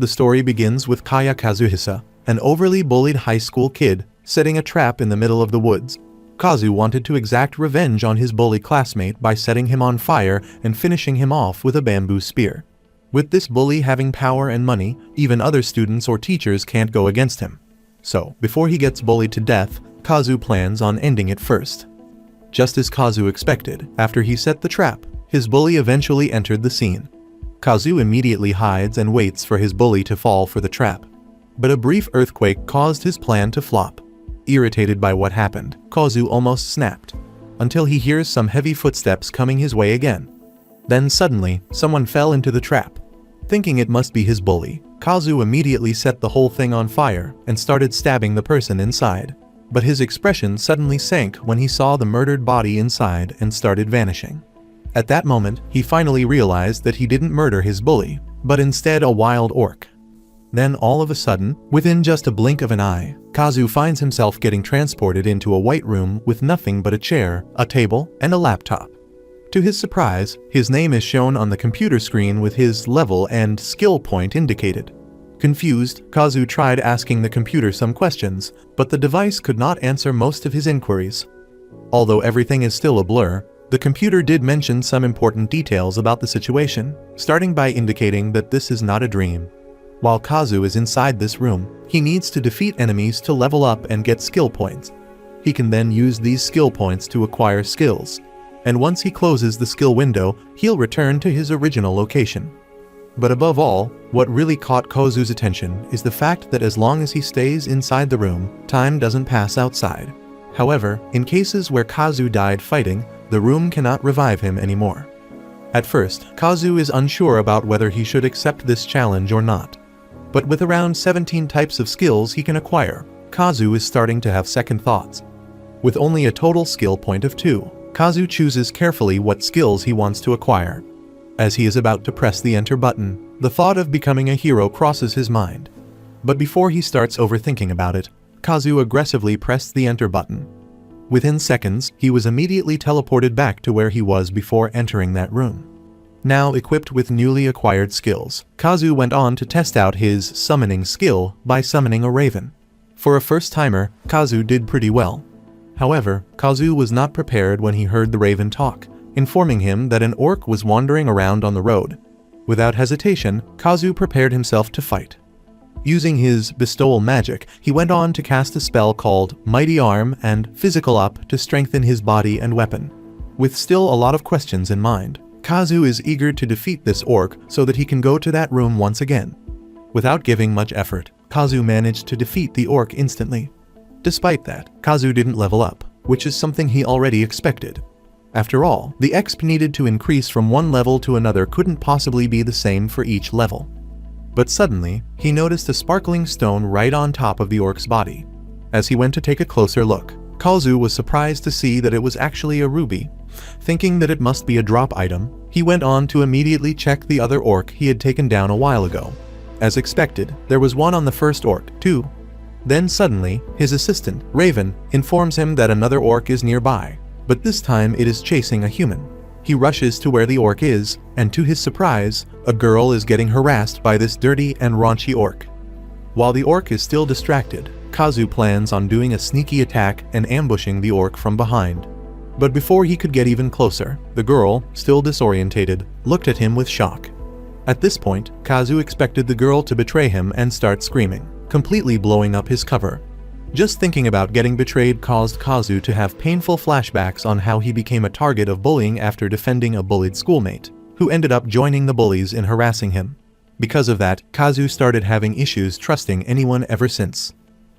The story begins with Kaya Kazuhisa, an overly bullied high school kid, setting a trap in the middle of the woods. Kazu wanted to exact revenge on his bully classmate by setting him on fire and finishing him off with a bamboo spear. With this bully having power and money, even other students or teachers can't go against him. So, before he gets bullied to death, Kazu plans on ending it first. Just as Kazu expected, after he set the trap, his bully eventually entered the scene. Kazu immediately hides and waits for his bully to fall for the trap. But a brief earthquake caused his plan to flop. Irritated by what happened, Kazu almost snapped, until he hears some heavy footsteps coming his way again. Then suddenly, someone fell into the trap. Thinking it must be his bully, Kazu immediately set the whole thing on fire and started stabbing the person inside. But his expression suddenly sank when he saw the murdered body inside and started vanishing. At that moment, he finally realized that he didn't murder his bully, but instead a wild orc. Then all of a sudden, within just a blink of an eye, Kazu finds himself getting transported into a white room with nothing but a chair, a table, and a laptop. To his surprise, his name is shown on the computer screen with his level and skill point indicated. Confused, Kazu tried asking the computer some questions, but the device could not answer most of his inquiries. Although everything is still a blur, the computer did mention some important details about the situation, starting by indicating that this is not a dream. While Kazu is inside this room, he needs to defeat enemies to level up and get skill points. He can then use these skill points to acquire skills. And once he closes the skill window, he'll return to his original location. But above all, what really caught Kazu's attention is the fact that as long as he stays inside the room, time doesn't pass outside. However, in cases where Kazu died fighting, the room cannot revive him anymore. At first, Kazu is unsure about whether he should accept this challenge or not. But with around 17 types of skills he can acquire, Kazu is starting to have second thoughts. With only a total skill point of 2, Kazu chooses carefully what skills he wants to acquire. As he is about to press the enter button, the thought of becoming a hero crosses his mind. But before he starts overthinking about it, Kazu aggressively pressed the enter button. Within seconds, he was immediately teleported back to where he was before entering that room. Now equipped with newly acquired skills, Kazu went on to test out his summoning skill by summoning a raven. For a first-timer, Kazu did pretty well. However, Kazu was not prepared when he heard the raven talk, informing him that an orc was wandering around on the road. Without hesitation, Kazu prepared himself to fight. Using his bestowal magic, he went on to cast a spell called Mighty Arm and Physical Up to strengthen his body and weapon. With still a lot of questions in mind, Kazu is eager to defeat this orc so that he can go to that room once again. Without giving much effort, Kazu managed to defeat the orc instantly. Despite that, Kazu didn't level up, which is something he already expected. After all, the XP needed to increase from one level to another couldn't possibly be the same for each level. But suddenly, he noticed a sparkling stone right on top of the orc's body. As he went to take a closer look, Kazu was surprised to see that it was actually a ruby. Thinking that it must be a drop item, he went on to immediately check the other orc he had taken down a while ago. As expected, there was one on the first orc, too. Then suddenly, his assistant, Raven, informs him that another orc is nearby, but this time it is chasing a human. He rushes to where the orc is, and to his surprise, a girl is getting harassed by this dirty and raunchy orc. While the orc is still distracted, Kazu plans on doing a sneaky attack and ambushing the orc from behind. But before he could get even closer, the girl, still disorientated, looked at him with shock. At this point, Kazu expected the girl to betray him and start screaming, completely blowing up his cover. Just thinking about getting betrayed caused Kazu to have painful flashbacks on how he became a target of bullying after defending a bullied schoolmate, who ended up joining the bullies in harassing him. Because of that, Kazu started having issues trusting anyone ever since.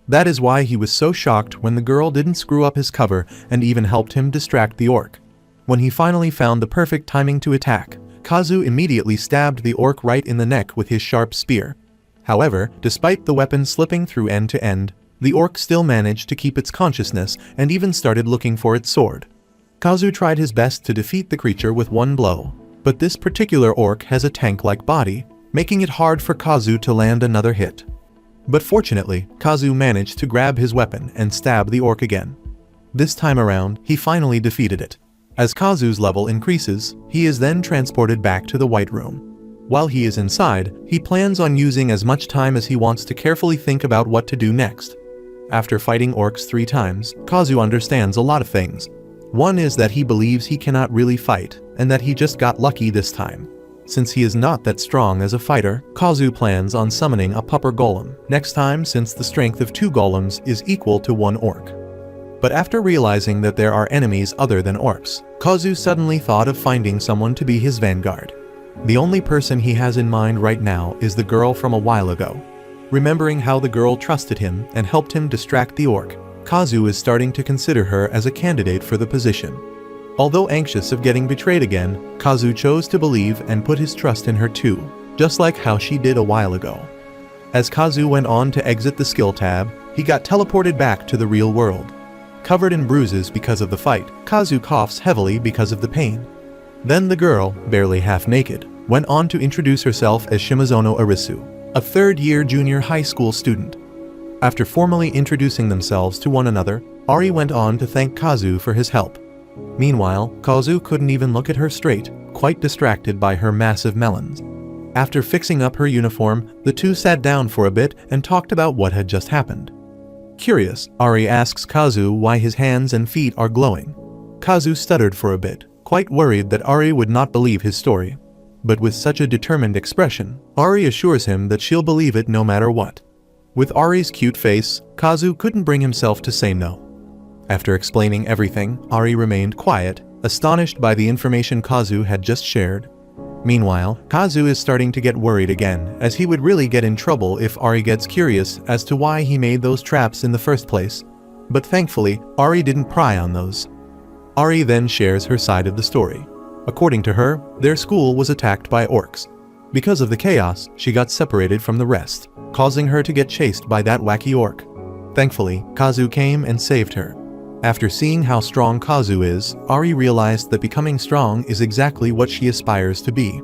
That is why he was so shocked when the girl didn't screw up his cover and even helped him distract the orc. When he finally found the perfect timing to attack, Kazu immediately stabbed the orc right in the neck with his sharp spear. However, despite the weapon slipping through end to end, the orc still managed to keep its consciousness and even started looking for its sword. Kazu tried his best to defeat the creature with one blow, but this particular orc has a tank-like body, making it hard for Kazu to land another hit. But fortunately, Kazu managed to grab his weapon and stab the orc again. This time around, he finally defeated it. As Kazu's level increases, he is then transported back to the White Room. While he is inside, he plans on using as much time as he wants to carefully think about what to do next. After fighting orcs 3 times, Kazu understands a lot of things. One is that he believes he cannot really fight, and that he just got lucky this time. Since he is not that strong as a fighter, Kazu plans on summoning a pupper golem next time, since the strength of 2 golems is equal to 1 orc. But after realizing that there are enemies other than orcs, Kazu suddenly thought of finding someone to be his vanguard. The only person he has in mind right now is the girl from a while ago. Remembering how the girl trusted him and helped him distract the orc, Kazu is starting to consider her as a candidate for the position. Although anxious of getting betrayed again, Kazu chose to believe and put his trust in her too, just like how she did a while ago. As Kazu went on to exit the skill tab, he got teleported back to the real world. Covered in bruises because of the fight, Kazu coughs heavily because of the pain. Then the girl, barely half naked, went on to introduce herself as Shimazono Arisu, a 3rd-year junior high school student. After formally introducing themselves to one another, Ari went on to thank Kazu for his help. Meanwhile, Kazu couldn't even look at her straight, quite distracted by her massive melons. After fixing up her uniform, the two sat down for a bit and talked about what had just happened. Curious, Ari asks Kazu why his hands and feet are glowing. Kazu stuttered for a bit, quite worried that Ari would not believe his story. But with such a determined expression, Ari assures him that she'll believe it no matter what. With Ari's cute face, Kazu couldn't bring himself to say no. After explaining everything, Ari remained quiet, astonished by the information Kazu had just shared. Meanwhile, Kazu is starting to get worried again, as he would really get in trouble if Ari gets curious as to why he made those traps in the first place. But thankfully, Ari didn't pry on those. Ari then shares her side of the story. According to her, their school was attacked by orcs. Because of the chaos, she got separated from the rest, causing her to get chased by that wacky orc. Thankfully, Kazu came and saved her. After seeing how strong Kazu is, Ari realized that becoming strong is exactly what she aspires to be.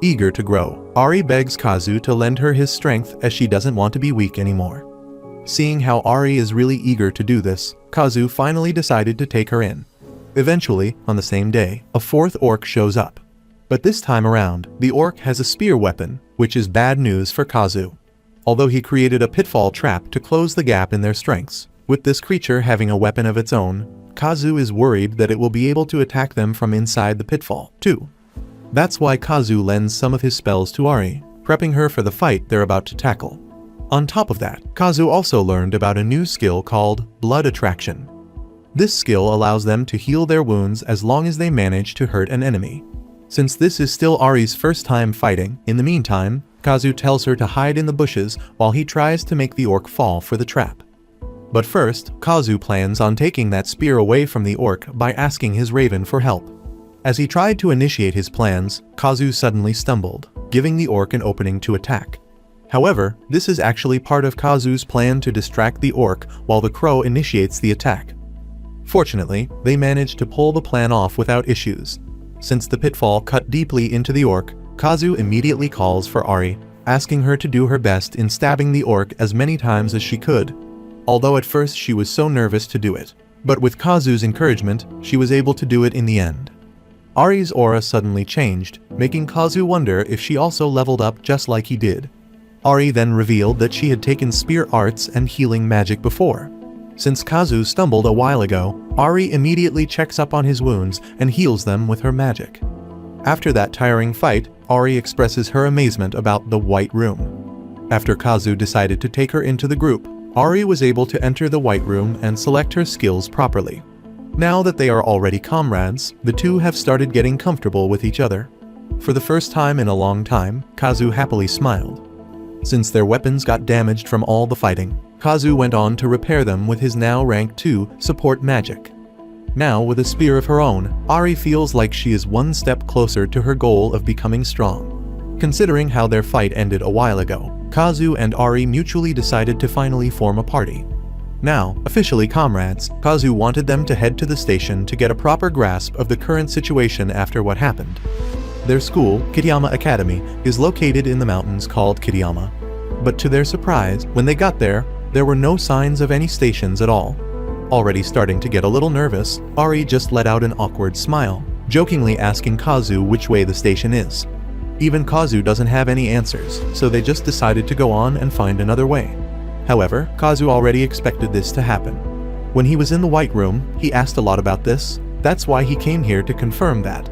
Eager to grow, Ari begs Kazu to lend her his strength as she doesn't want to be weak anymore. Seeing how Ari is really eager to do this, Kazu finally decided to take her in. Eventually, on the same day, a 4th orc shows up. But this time around, the orc has a spear weapon, which is bad news for Kazu. Although he created a pitfall trap to close the gap in their strengths, with this creature having a weapon of its own, Kazu is worried that it will be able to attack them from inside the pitfall, too. That's why Kazu lends some of his spells to Ari, prepping her for the fight they're about to tackle. On top of that, Kazu also learned about a new skill called Blood Attraction. This skill allows them to heal their wounds as long as they manage to hurt an enemy. Since this is still Ari's first time fighting, in the meantime, Kazu tells her to hide in the bushes while he tries to make the orc fall for the trap. But first, Kazu plans on taking that spear away from the orc by asking his raven for help. As he tried to initiate his plans, Kazu suddenly stumbled, giving the orc an opening to attack. However, this is actually part of Kazu's plan to distract the orc while the crow initiates the attack. Fortunately, they managed to pull the plan off without issues. Since the pitfall cut deeply into the orc, Kazu immediately calls for Ari, asking her to do her best in stabbing the orc as many times as she could. Although at first she was so nervous to do it. But with Kazu's encouragement, she was able to do it in the end. Ari's aura suddenly changed, making Kazu wonder if she also leveled up just like he did. Ari then revealed that she had taken spear arts and healing magic before. Since Kazu stumbled a while ago, Ari immediately checks up on his wounds and heals them with her magic. After that tiring fight, Ari expresses her amazement about the White Room. After Kazu decided to take her into the group, Ari was able to enter the White Room and select her skills properly. Now that they are already comrades, the two have started getting comfortable with each other. For the first time in a long time, Kazu happily smiled. Since their weapons got damaged from all the fighting, Kazu went on to repair them with his now rank 2 support magic. Now with a spear of her own, Ari feels like she is one step closer to her goal of becoming strong. Considering how their fight ended a while ago, Kazu and Ari mutually decided to finally form a party. Now, officially comrades, Kazu wanted them to head to the station to get a proper grasp of the current situation after what happened. Their school, Kitayama Academy, is located in the mountains called Kitayama. But to their surprise, when they got there, there were no signs of any stations at all. Already starting to get a little nervous, Ari just let out an awkward smile, jokingly asking Kazu which way the station is. Even Kazu doesn't have any answers, so they just decided to go on and find another way. However, Kazu already expected this to happen. When he was in the White Room, he asked a lot about this. That's why he came here to confirm that.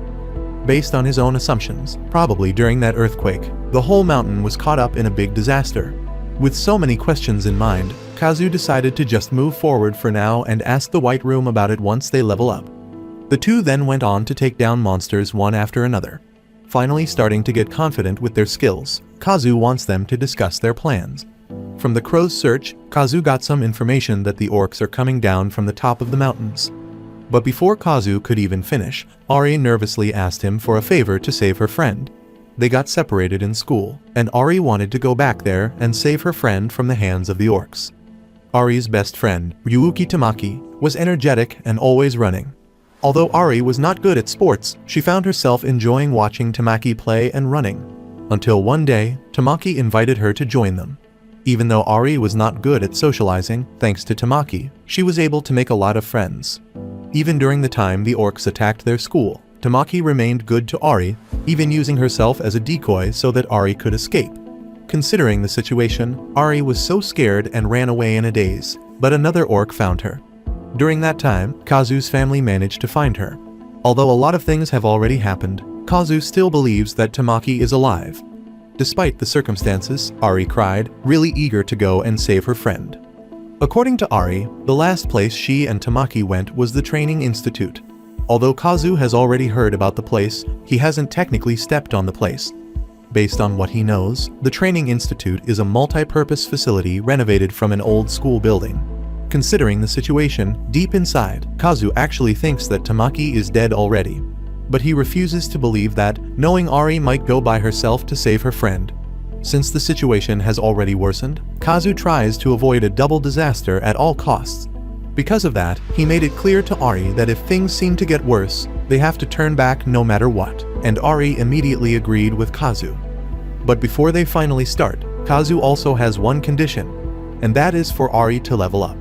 Based on his own assumptions, probably during that earthquake, the whole mountain was caught up in a big disaster. With so many questions in mind, Kazu decided to just move forward for now and ask the White Room about it once they level up. The two then went on to take down monsters one after another. Finally starting to get confident with their skills, Kazu wants them to discuss their plans. From the crow's search, Kazu got some information that the orcs are coming down from the top of the mountains. But before Kazu could even finish, Ari nervously asked him for a favor to save her friend. They got separated in school, and Ari wanted to go back there and save her friend from the hands of the orcs. Ari's best friend, Ryuki Tamaki, was energetic and always running. Although Ari was not good at sports, she found herself enjoying watching Tamaki play and running. Until one day, Tamaki invited her to join them. Even though Ari was not good at socializing, thanks to Tamaki, she was able to make a lot of friends. Even during the time the orcs attacked their school, Tamaki remained good to Ari, even using herself as a decoy so that Ari could escape. Considering the situation, Ari was so scared and ran away in a daze, but another orc found her. During that time, Kazu's family managed to find her. Although a lot of things have already happened, Kazu still believes that Tamaki is alive. Despite the circumstances, Ari cried, really eager to go and save her friend. According to Ari, the last place she and Tamaki went was the Training Institute. Although Kazu has already heard about the place, he hasn't technically stepped on the place. Based on what he knows, the Training Institute is a multi-purpose facility renovated from an old school building. Considering the situation, deep inside, Kazu actually thinks that Tamaki is dead already. But he refuses to believe that, knowing Ari might go by herself to save her friend. Since the situation has already worsened, Kazu tries to avoid a double disaster at all costs. Because of that, he made it clear to Ari that if things seem to get worse, they have to turn back no matter what, and Ari immediately agreed with Kazu. But before they finally start, Kazu also has one condition, and that is for Ari to level up.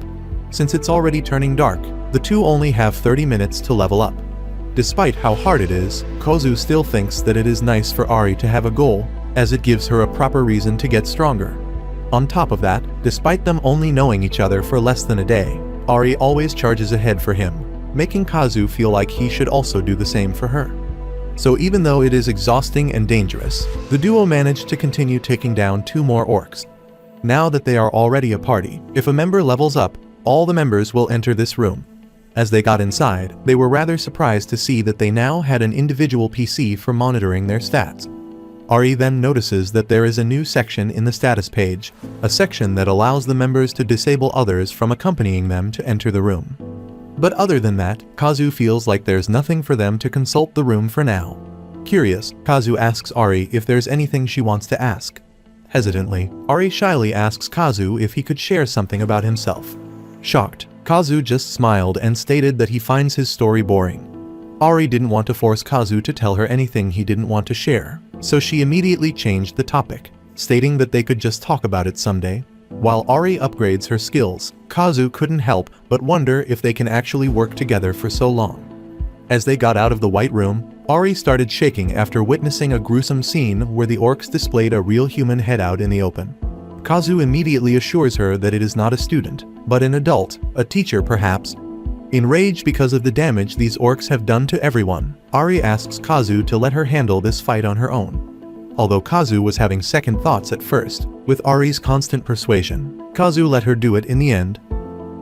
Since it's already turning dark, the two only have 30 minutes to level up. Despite how hard it is, Kazu still thinks that it is nice for Ari to have a goal, as it gives her a proper reason to get stronger. On top of that, despite them only knowing each other for less than a day, Ari always charges ahead for him, making Kazu feel like he should also do the same for her. So even though it is exhausting and dangerous, the duo managed to continue taking down two more orcs. Now that they are already a party, if a member levels up, all the members will enter this room. As they got inside, they were rather surprised to see that they now had an individual PC for monitoring their stats. Ari then notices that there is a new section in the status page, a section that allows the members to disable others from accompanying them to enter the room. But other than that, Kazu feels like there's nothing for them to consult the room for now. Curious, Kazu asks Ari if there's anything she wants to ask. Hesitantly, Ari shyly asks Kazu if he could share something about himself. Shocked, Kazu just smiled and stated that he finds his story boring. Ari didn't want to force Kazu to tell her anything he didn't want to share, so she immediately changed the topic, stating that they could just talk about it someday. While Ari upgrades her skills, Kazu couldn't help but wonder if they can actually work together for so long. As they got out of the White Room, Ari started shaking after witnessing a gruesome scene where the orcs displayed a real human head out in the open. Kazu immediately assures her that it is not a student, but an adult, a teacher perhaps. Enraged because of the damage these orcs have done to everyone, Ari asks Kazu to let her handle this fight on her own. Although Kazu was having second thoughts at first, with Ari's constant persuasion, Kazu let her do it in the end.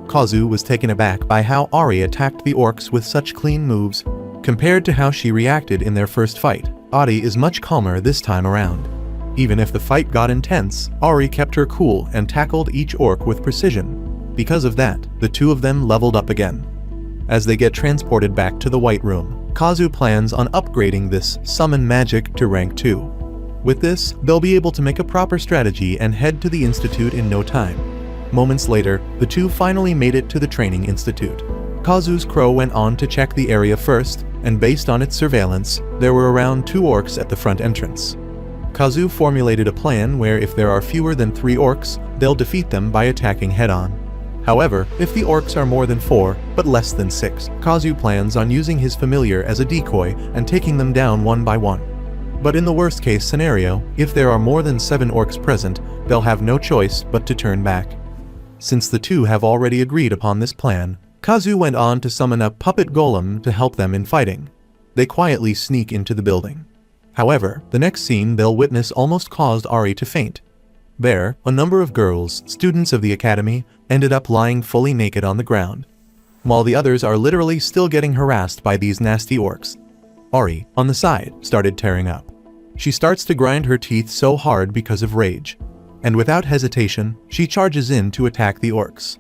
Kazu was taken aback by how Ari attacked the orcs with such clean moves. Compared to how she reacted in their first fight, Ari is much calmer this time around. Even if the fight got intense, Ari kept her cool and tackled each orc with precision. Because of that, the two of them leveled up again. As they get transported back to the White Room, Kazu plans on upgrading this summon magic to rank 2. With this, they'll be able to make a proper strategy and head to the Institute in no time. Moments later, the two finally made it to the Training Institute. Kazu's crow went on to check the area first, and based on its surveillance, there were around 2 orcs at the front entrance. Kazu formulated a plan where if there are fewer than 3 orcs, they'll defeat them by attacking head-on. However, if the orcs are more than 4, but less than 6, Kazu plans on using his familiar as a decoy and taking them down one by one. But in the worst case scenario, if there are more than 7 orcs present, they'll have no choice but to turn back. Since the two have already agreed upon this plan, Kazu went on to summon a puppet golem to help them in fighting. They quietly sneak into the building. However, the next scene they'll witness almost caused Ari to faint. There, a number of girls, students of the academy, ended up lying fully naked on the ground, while the others are literally still getting harassed by these nasty orcs. Ari, on the side, started tearing up. She starts to grind her teeth so hard because of rage, and without hesitation, she charges in to attack the orcs.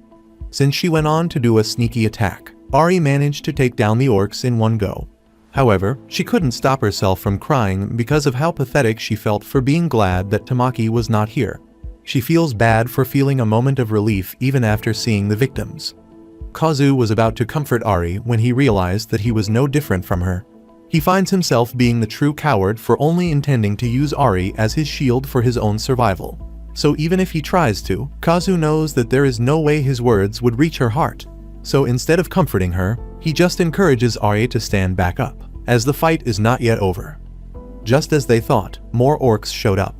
Since she went on to do a sneaky attack, Ari managed to take down the orcs in one go. However, she couldn't stop herself from crying because of how pathetic she felt for being glad that Tamaki was not here. She feels bad for feeling a moment of relief even after seeing the victims. Kazu was about to comfort Ari when he realized that he was no different from her. He finds himself being the true coward for only intending to use Ari as his shield for his own survival. So even if he tries to, Kazu knows that there is no way his words would reach her heart. So instead of comforting her, he just encourages Ari to stand back up, as the fight is not yet over. Just as they thought, more orcs showed up.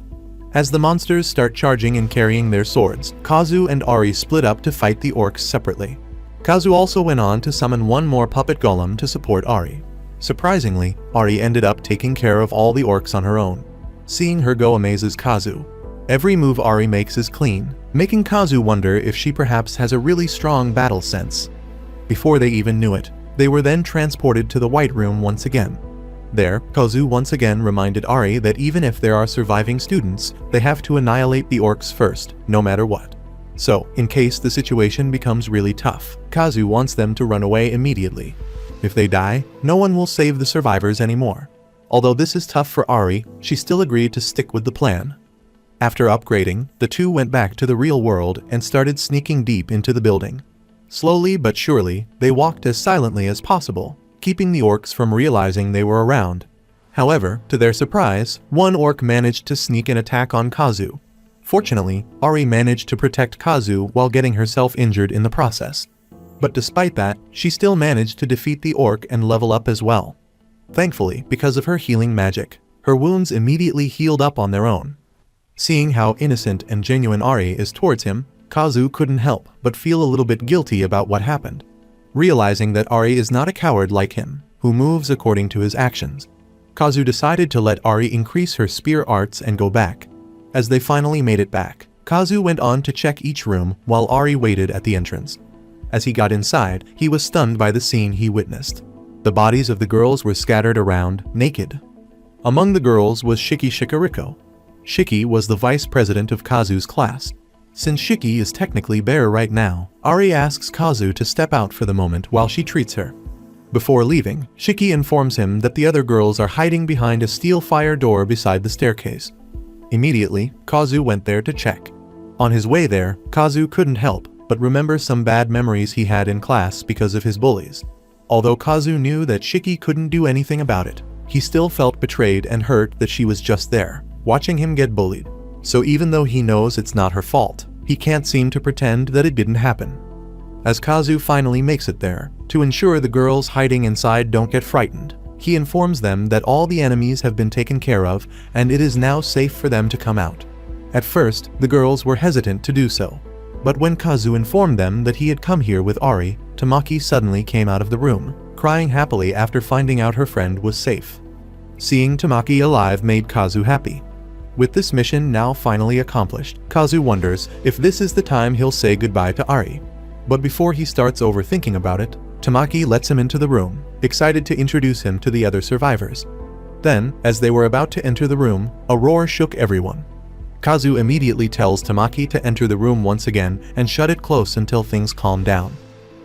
As the monsters start charging and carrying their swords, Kazu and Ari split up to fight the orcs separately. Kazu also went on to summon one more puppet golem to support Ari. Surprisingly, Ari ended up taking care of all the orcs on her own. Seeing her go amazes Kazu. Every move Ari makes is clean, making Kazu wonder if she perhaps has a really strong battle sense. Before they even knew it, they were then transported to the White Room once again. There, Kazu once again reminded Ari that even if there are surviving students, they have to annihilate the orcs first, no matter what. So, in case the situation becomes really tough, Kazu wants them to run away immediately. If they die, no one will save the survivors anymore. Although this is tough for Ari, she still agreed to stick with the plan. After upgrading, the two went back to the real world and started sneaking deep into the building. Slowly but surely, they walked as silently as possible, keeping the orcs from realizing they were around. However, to their surprise, one orc managed to sneak an attack on Kazu. Fortunately, Ari managed to protect Kazu while getting herself injured in the process. But despite that, she still managed to defeat the orc and level up as well. Thankfully, because of her healing magic, her wounds immediately healed up on their own. Seeing how innocent and genuine Ari is towards him, Kazu couldn't help but feel a little bit guilty about what happened. Realizing that Ari is not a coward like him, who moves according to his actions, Kazu decided to let Ari increase her spear arts and go back. As they finally made it back, Kazu went on to check each room while Ari waited at the entrance. As he got inside, he was stunned by the scene he witnessed. The bodies of the girls were scattered around, naked. Among the girls was Shiki Shikariko. Shiki was the vice president of Kazu's class. Since Shiki is technically bare right now, Ari asks Kazu to step out for the moment while she treats her. Before leaving, Shiki informs him that the other girls are hiding behind a steel fire door beside the staircase. Immediately, Kazu went there to check. On his way there, Kazu couldn't help but remember some bad memories he had in class because of his bullies. Although Kazu knew that Shiki couldn't do anything about it, he still felt betrayed and hurt that she was just there, watching him get bullied. So even though he knows it's not her fault, he can't seem to pretend that it didn't happen. As Kazu finally makes it there, to ensure the girls hiding inside don't get frightened, he informs them that all the enemies have been taken care of and it is now safe for them to come out. At first, the girls were hesitant to do so, but when Kazu informed them that he had come here with Ari, Tamaki suddenly came out of the room, crying happily after finding out her friend was safe. Seeing Tamaki alive made Kazu happy. With this mission now finally accomplished, Kazu wonders if this is the time he'll say goodbye to Ari. But before he starts overthinking about it, Tamaki lets him into the room, excited to introduce him to the other survivors. Then, as they were about to enter the room, a roar shook everyone. Kazu immediately tells Tamaki to enter the room once again and shut it close until things calmed down.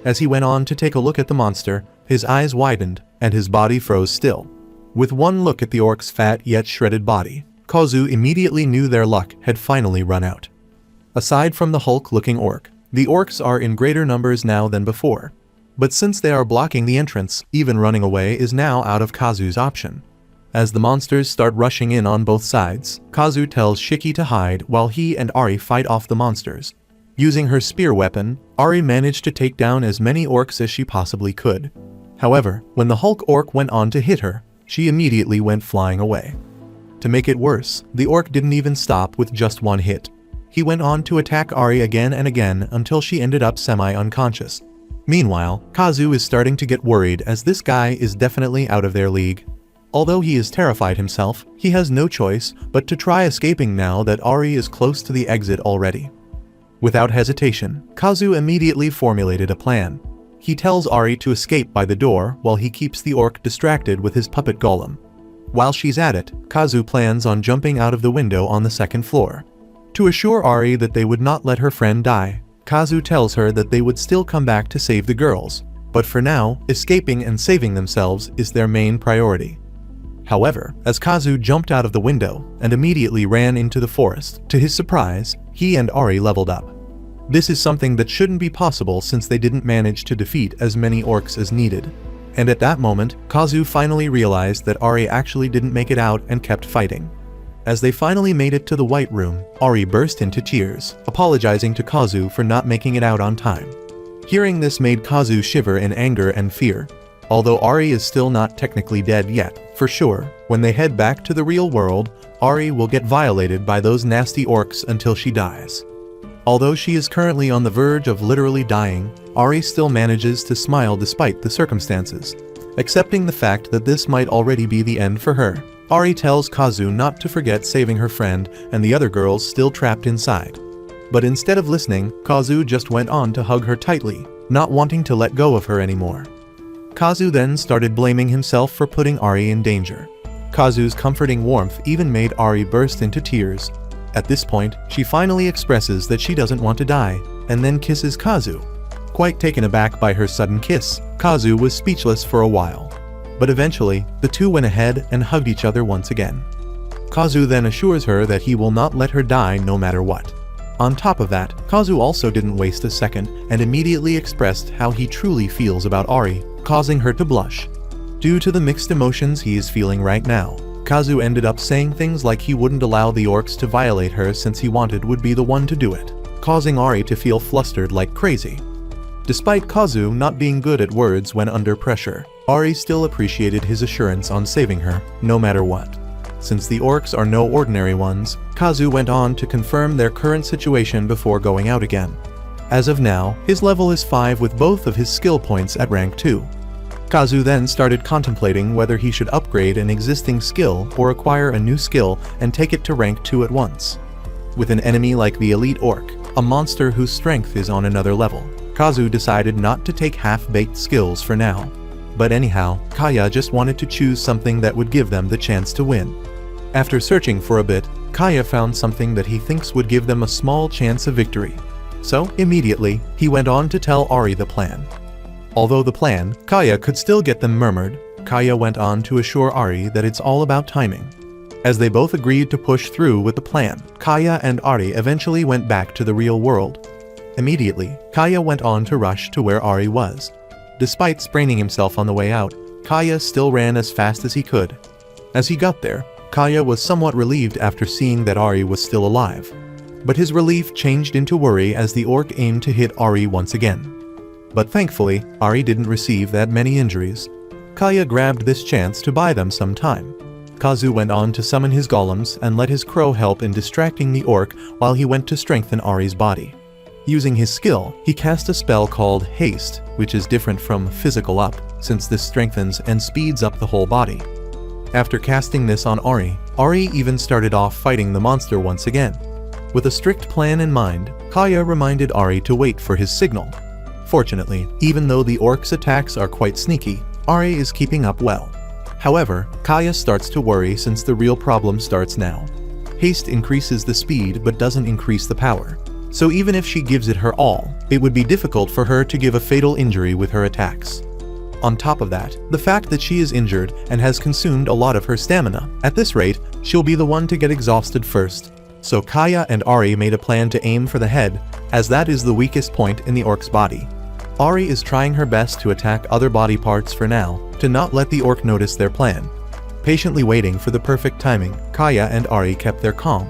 As he went on to take a look at the monster, his eyes widened and his body froze still. With one look at the orc's fat yet shredded body, Kazu immediately knew their luck had finally run out. Aside from the Hulk-looking orc, the orcs are in greater numbers now than before. But since they are blocking the entrance, even running away is now out of Kazu's option. As the monsters start rushing in on both sides, Kazu tells Shiki to hide while he and Ari fight off the monsters. Using her spear weapon, Ari managed to take down as many orcs as she possibly could. However, when the Hulk orc went on to hit her, she immediately went flying away. To make it worse, the orc didn't even stop with just one hit. He went on to attack Ari again and again until she ended up semi-unconscious. Meanwhile, Kazu is starting to get worried as this guy is definitely out of their league. Although he is terrified himself, he has no choice but to try escaping now that Ari is close to the exit already. Without hesitation, Kazu immediately formulated a plan. He tells Ari to escape by the door while he keeps the orc distracted with his puppet golem. While she's at it, Kazu plans on jumping out of the window on the second floor. To assure Ari that they would not let her friend die, Kazu tells her that they would still come back to save the girls, but for now, escaping and saving themselves is their main priority. However, as Kazu jumped out of the window and immediately ran into the forest, to his surprise, he and Ari leveled up. This is something that shouldn't be possible since they didn't manage to defeat as many orcs as needed. And at that moment, Kazu finally realized that Ari actually didn't make it out and kept fighting. As they finally made it to the White Room, Ari burst into tears, apologizing to Kazu for not making it out on time. Hearing this made Kazu shiver in anger and fear. Although Ari is still not technically dead yet, for sure, when they head back to the real world, Ari will get violated by those nasty orcs until she dies. Although she is currently on the verge of literally dying, Ari still manages to smile despite the circumstances. Accepting the fact that this might already be the end for her, Ari tells Kazu not to forget saving her friend and the other girls still trapped inside. But instead of listening, Kazu just went on to hug her tightly, not wanting to let go of her anymore. Kazu then started blaming himself for putting Ari in danger. Kazu's comforting warmth even made Ari burst into tears. At this point, she finally expresses that she doesn't want to die, and then kisses Kazu. Quite taken aback by her sudden kiss, Kazu was speechless for a while. But eventually, the two went ahead and hugged each other once again. Kazu then assures her that he will not let her die no matter what. On top of that, Kazu also didn't waste a second and immediately expressed how he truly feels about Ari, causing her to blush. Due to the mixed emotions he is feeling right now, Kazu ended up saying things like he wouldn't allow the orcs to violate her since he would be the one to do it, causing Ari to feel flustered like crazy. Despite Kazu not being good at words when under pressure, Ari still appreciated his assurance on saving her, no matter what. Since the orcs are no ordinary ones, Kazu went on to confirm their current situation before going out again. As of now, his level is 5 with both of his skill points at rank 2. Kazu then started contemplating whether he should upgrade an existing skill or acquire a new skill and take it to rank 2 at once. With an enemy like the elite orc, a monster whose strength is on another level, Kazu decided not to take half-baked skills for now. But anyhow, Kaya just wanted to choose something that would give them the chance to win. After searching for a bit, Kaya found something that he thinks would give them a small chance of victory. So, immediately, he went on to tell Ari the plan. Although the plan, Kaya could still get them murmured, Kaya went on to assure Ari that it's all about timing. As they both agreed to push through with the plan, Kaya and Ari eventually went back to the real world. Immediately, Kaya went on to rush to where Ari was. Despite spraining himself on the way out, Kaya still ran as fast as he could. As he got there, Kaya was somewhat relieved after seeing that Ari was still alive. But his relief changed into worry as the orc aimed to hit Ari once again. But thankfully, Ari didn't receive that many injuries. Kaya grabbed this chance to buy them some time. Kazu went on to summon his golems and let his crow help in distracting the orc while he went to strengthen Ari's body. Using his skill, he cast a spell called Haste, which is different from Physical Up, since this strengthens and speeds up the whole body. After casting this on Ari, Ari even started off fighting the monster once again. With a strict plan in mind, Kaya reminded Ari to wait for his signal. Fortunately, even though the orc's attacks are quite sneaky, Ari is keeping up well. However, Kaya starts to worry since the real problem starts now. Haste increases the speed but doesn't increase the power. So even if she gives it her all, it would be difficult for her to give a fatal injury with her attacks. On top of that, the fact that she is injured and has consumed a lot of her stamina, at this rate, she'll be the one to get exhausted first. So Kaya and Ari made a plan to aim for the head, as that is the weakest point in the orc's body. Ari is trying her best to attack other body parts for now, to not let the orc notice their plan. Patiently waiting for the perfect timing, Kaya and Ari kept their calm.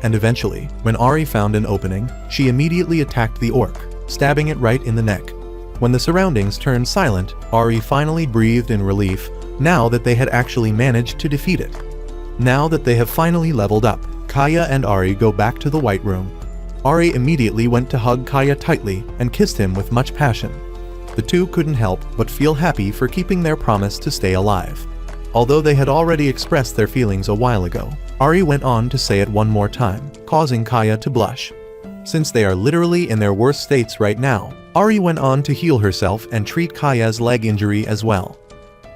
And eventually, when Ari found an opening, she immediately attacked the orc, stabbing it right in the neck. When the surroundings turned silent, Ari finally breathed in relief, now that they had actually managed to defeat it. Now that they have finally leveled up, Kaya and Ari go back to the White Room. Ari immediately went to hug Kaya tightly and kissed him with much passion. The two couldn't help but feel happy for keeping their promise to stay alive. Although they had already expressed their feelings a while ago, Ari went on to say it one more time, causing Kaya to blush. Since they are literally in their worst states right now, Ari went on to heal herself and treat Kaya's leg injury as well.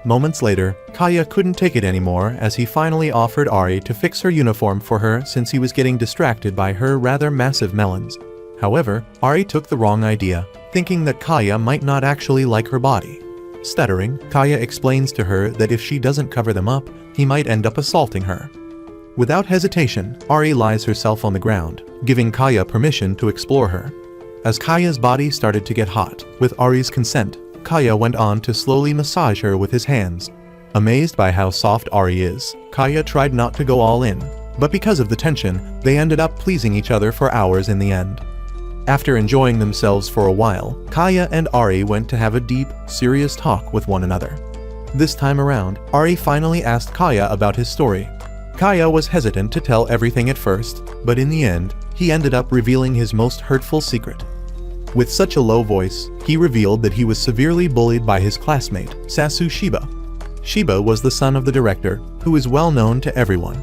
Moments later, Kaya couldn't take it anymore as he finally offered Ari to fix her uniform for her since he was getting distracted by her rather massive melons. However, Ari took the wrong idea, thinking that Kaya might not actually like her body. Stuttering, Kaya explains to her that if she doesn't cover them up, he might end up assaulting her. Without hesitation, Ari lies herself on the ground, giving Kaya permission to explore her. As Kaya's body started to get hot, with Ari's consent, Kaya went on to slowly massage her with his hands. Amazed by how soft Ari is, Kaya tried not to go all in, but because of the tension, they ended up pleasing each other for hours in the end. After enjoying themselves for a while, Kaya and Ari went to have a deep, serious talk with one another. This time around, Ari finally asked Kaya about his story. Kaya was hesitant to tell everything at first, but in the end, he ended up revealing his most hurtful secret. With such a low voice, he revealed that he was severely bullied by his classmate, Sasu Shiba. Shiba was the son of the director, who is well known to everyone.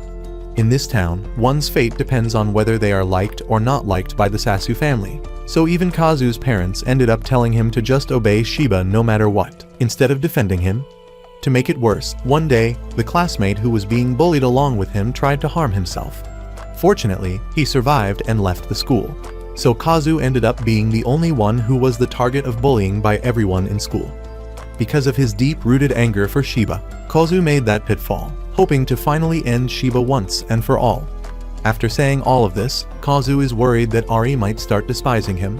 In this town, one's fate depends on whether they are liked or not liked by the Sasu family, so even Kazu's parents ended up telling him to just obey Shiba no matter what, instead of defending him. To make it worse, one day, the classmate who was being bullied along with him tried to harm himself. Fortunately, he survived and left the school. So Kazu ended up being the only one who was the target of bullying by everyone in school. Because of his deep-rooted anger for Shiba, Kazu made that pitfall, hoping to finally end Shiba once and for all. After saying all of this, Kazu is worried that Ari might start despising him.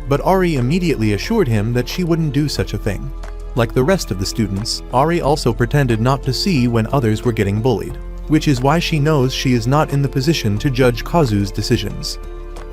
But Ari immediately assured him that she wouldn't do such a thing. Like the rest of the students, Ari also pretended not to see when others were getting bullied, which is why she knows she is not in the position to judge Kazu's decisions.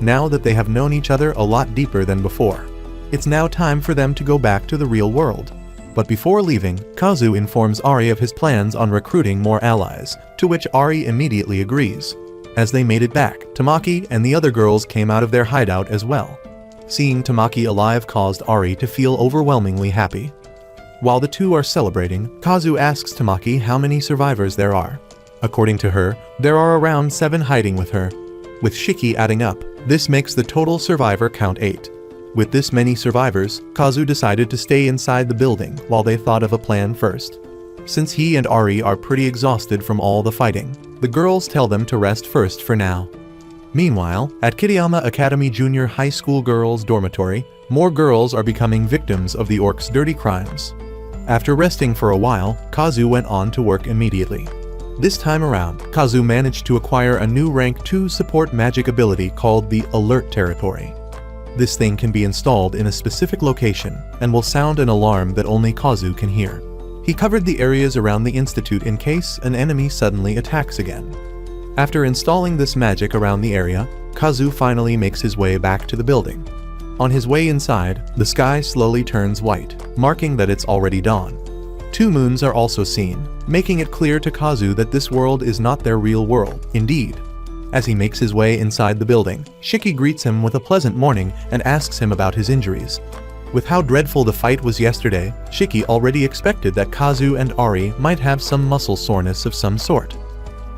Now that they have known each other a lot deeper than before, it's now time for them to go back to the real world. But before leaving, Kazu informs Ari of his plans on recruiting more allies, to which Ari immediately agrees. As they made it back, Tamaki and the other girls came out of their hideout as well. Seeing Tamaki alive caused Ari to feel overwhelmingly happy. While the two are celebrating, Kazu asks Tamaki how many survivors there are. According to her, there are around 7 hiding with her. With Shiki adding up, this makes the total survivor count 8. With this many survivors, Kazu decided to stay inside the building while they thought of a plan first. Since he and Ari are pretty exhausted from all the fighting, the girls tell them to rest first for now. Meanwhile, at Kitayama Academy Junior High School girls' dormitory, more girls are becoming victims of the orcs' dirty crimes. After resting for a while, Kazu went on to work immediately. This time around, Kazu managed to acquire a new rank 2 support magic ability called the Alert Territory. This thing can be installed in a specific location and will sound an alarm that only Kazu can hear. He covered the areas around the institute in case an enemy suddenly attacks again. After installing this magic around the area, Kazu finally makes his way back to the building. On his way inside, the sky slowly turns white, marking that it's already dawn. 2 moons are also seen, making it clear to Kazu that this world is not their real world, indeed. As he makes his way inside the building, Shiki greets him with a pleasant morning and asks him about his injuries. With how dreadful the fight was yesterday, Shiki already expected that Kazu and Ari might have some muscle soreness of some sort.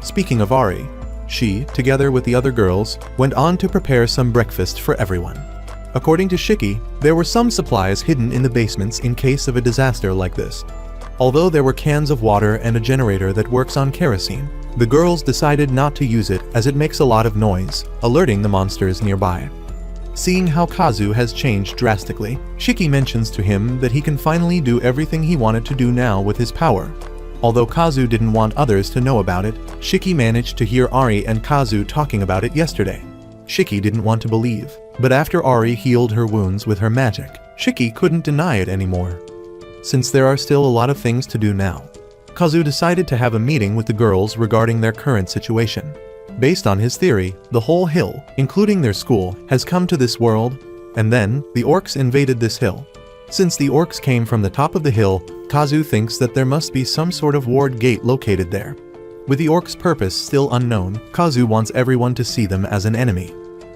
Speaking of Ari, she, together with the other girls, went on to prepare some breakfast for everyone. According to Shiki, there were some supplies hidden in the basements in case of a disaster like this. Although there were cans of water and a generator that works on kerosene, the girls decided not to use it as it makes a lot of noise, alerting the monsters nearby. Seeing how Kazu has changed drastically, Shiki mentions to him that he can finally do everything he wanted to do now with his power. Although Kazu didn't want others to know about it, Shiki managed to hear Ari and Kazu talking about it yesterday. Shiki didn't want to believe, but after Ari healed her wounds with her magic, Shiki couldn't deny it anymore. Since there are still a lot of things to do now, Kazu decided to have a meeting with the girls regarding their current situation. Based on his theory, the whole hill, including their school, has come to this world, and then, the orcs invaded this hill. Since the orcs came from the top of the hill, Kazu thinks that there must be some sort of ward gate located there. With the orcs' purpose still unknown, Kazu wants everyone to see them as an enemy.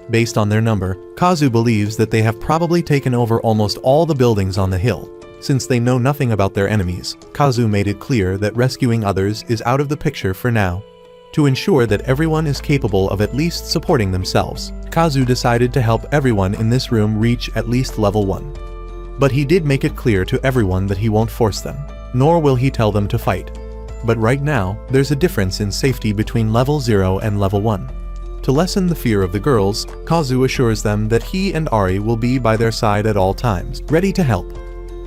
Based on their number, Kazu believes that they have probably taken over almost all the buildings on the hill. Since they know nothing about their enemies, Kazu made it clear that rescuing others is out of the picture for now. To ensure that everyone is capable of at least supporting themselves, Kazu decided to help everyone in this room reach at least level 1. But he did make it clear to everyone that he won't force them, nor will he tell them to fight. But right now, there's a difference in safety between level 0 and level 1. To lessen the fear of the girls, Kazu assures them that he and Ari will be by their side at all times, ready to help.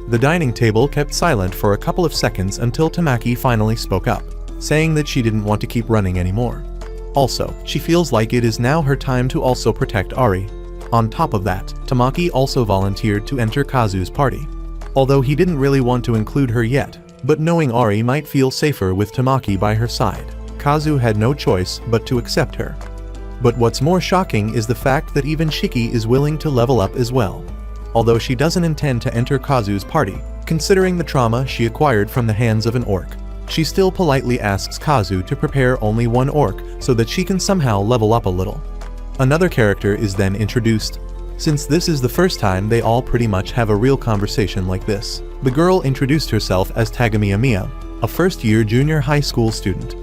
The dining table kept silent for a couple of seconds until Tamaki finally spoke up, saying that she didn't want to keep running anymore. Also, she feels like it is now her time to also protect Ari. On top of that, Tamaki also volunteered to enter Kazu's party. Although he didn't really want to include her yet, but knowing Ari might feel safer with Tamaki by her side, Kazu had no choice but to accept her. But what's more shocking is the fact that even Shiki is willing to level up as well. Although she doesn't intend to enter Kazu's party, considering the trauma she acquired from the hands of an orc, she still politely asks Kazu to prepare only one orc so that she can somehow level up a little. Another character is then introduced. Since this is the first time they all pretty much have a real conversation like this, the girl introduced herself as Tagamiya Miya, a first-year junior high school student.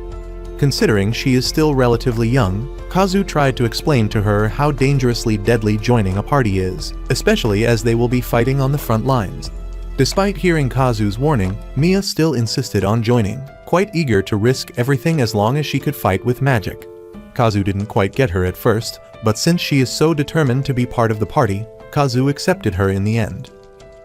Considering she is still relatively young, Kazu tried to explain to her how dangerously deadly joining a party is, especially as they will be fighting on the front lines. Despite hearing Kazu's warning, Miya still insisted on joining, quite eager to risk everything as long as she could fight with magic. Kazu didn't quite get her at first, but since she is so determined to be part of the party, Kazu accepted her in the end.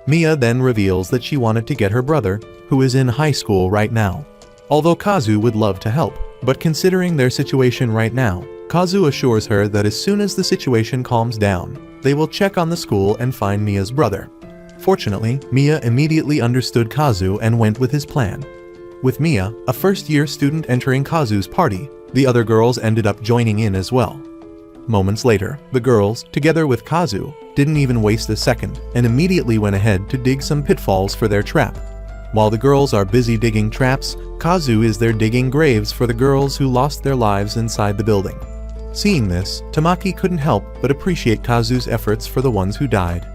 Miya then reveals that she wanted to get her brother, who is in high school right now. Although Kazu would love to help, but considering their situation right now, Kazu assures her that as soon as the situation calms down, they will check on the school and find Miya's brother. Fortunately, Miya immediately understood Kazu and went with his plan. With Miya, a first-year student entering Kazu's party, the other girls ended up joining in as well. Moments later, the girls, together with Kazu, didn't even waste a second and immediately went ahead to dig some pitfalls for their trap. While the girls are busy digging traps, Kazu is there digging graves for the girls who lost their lives inside the building. Seeing this, Tamaki couldn't help but appreciate Kazu's efforts for the ones who died.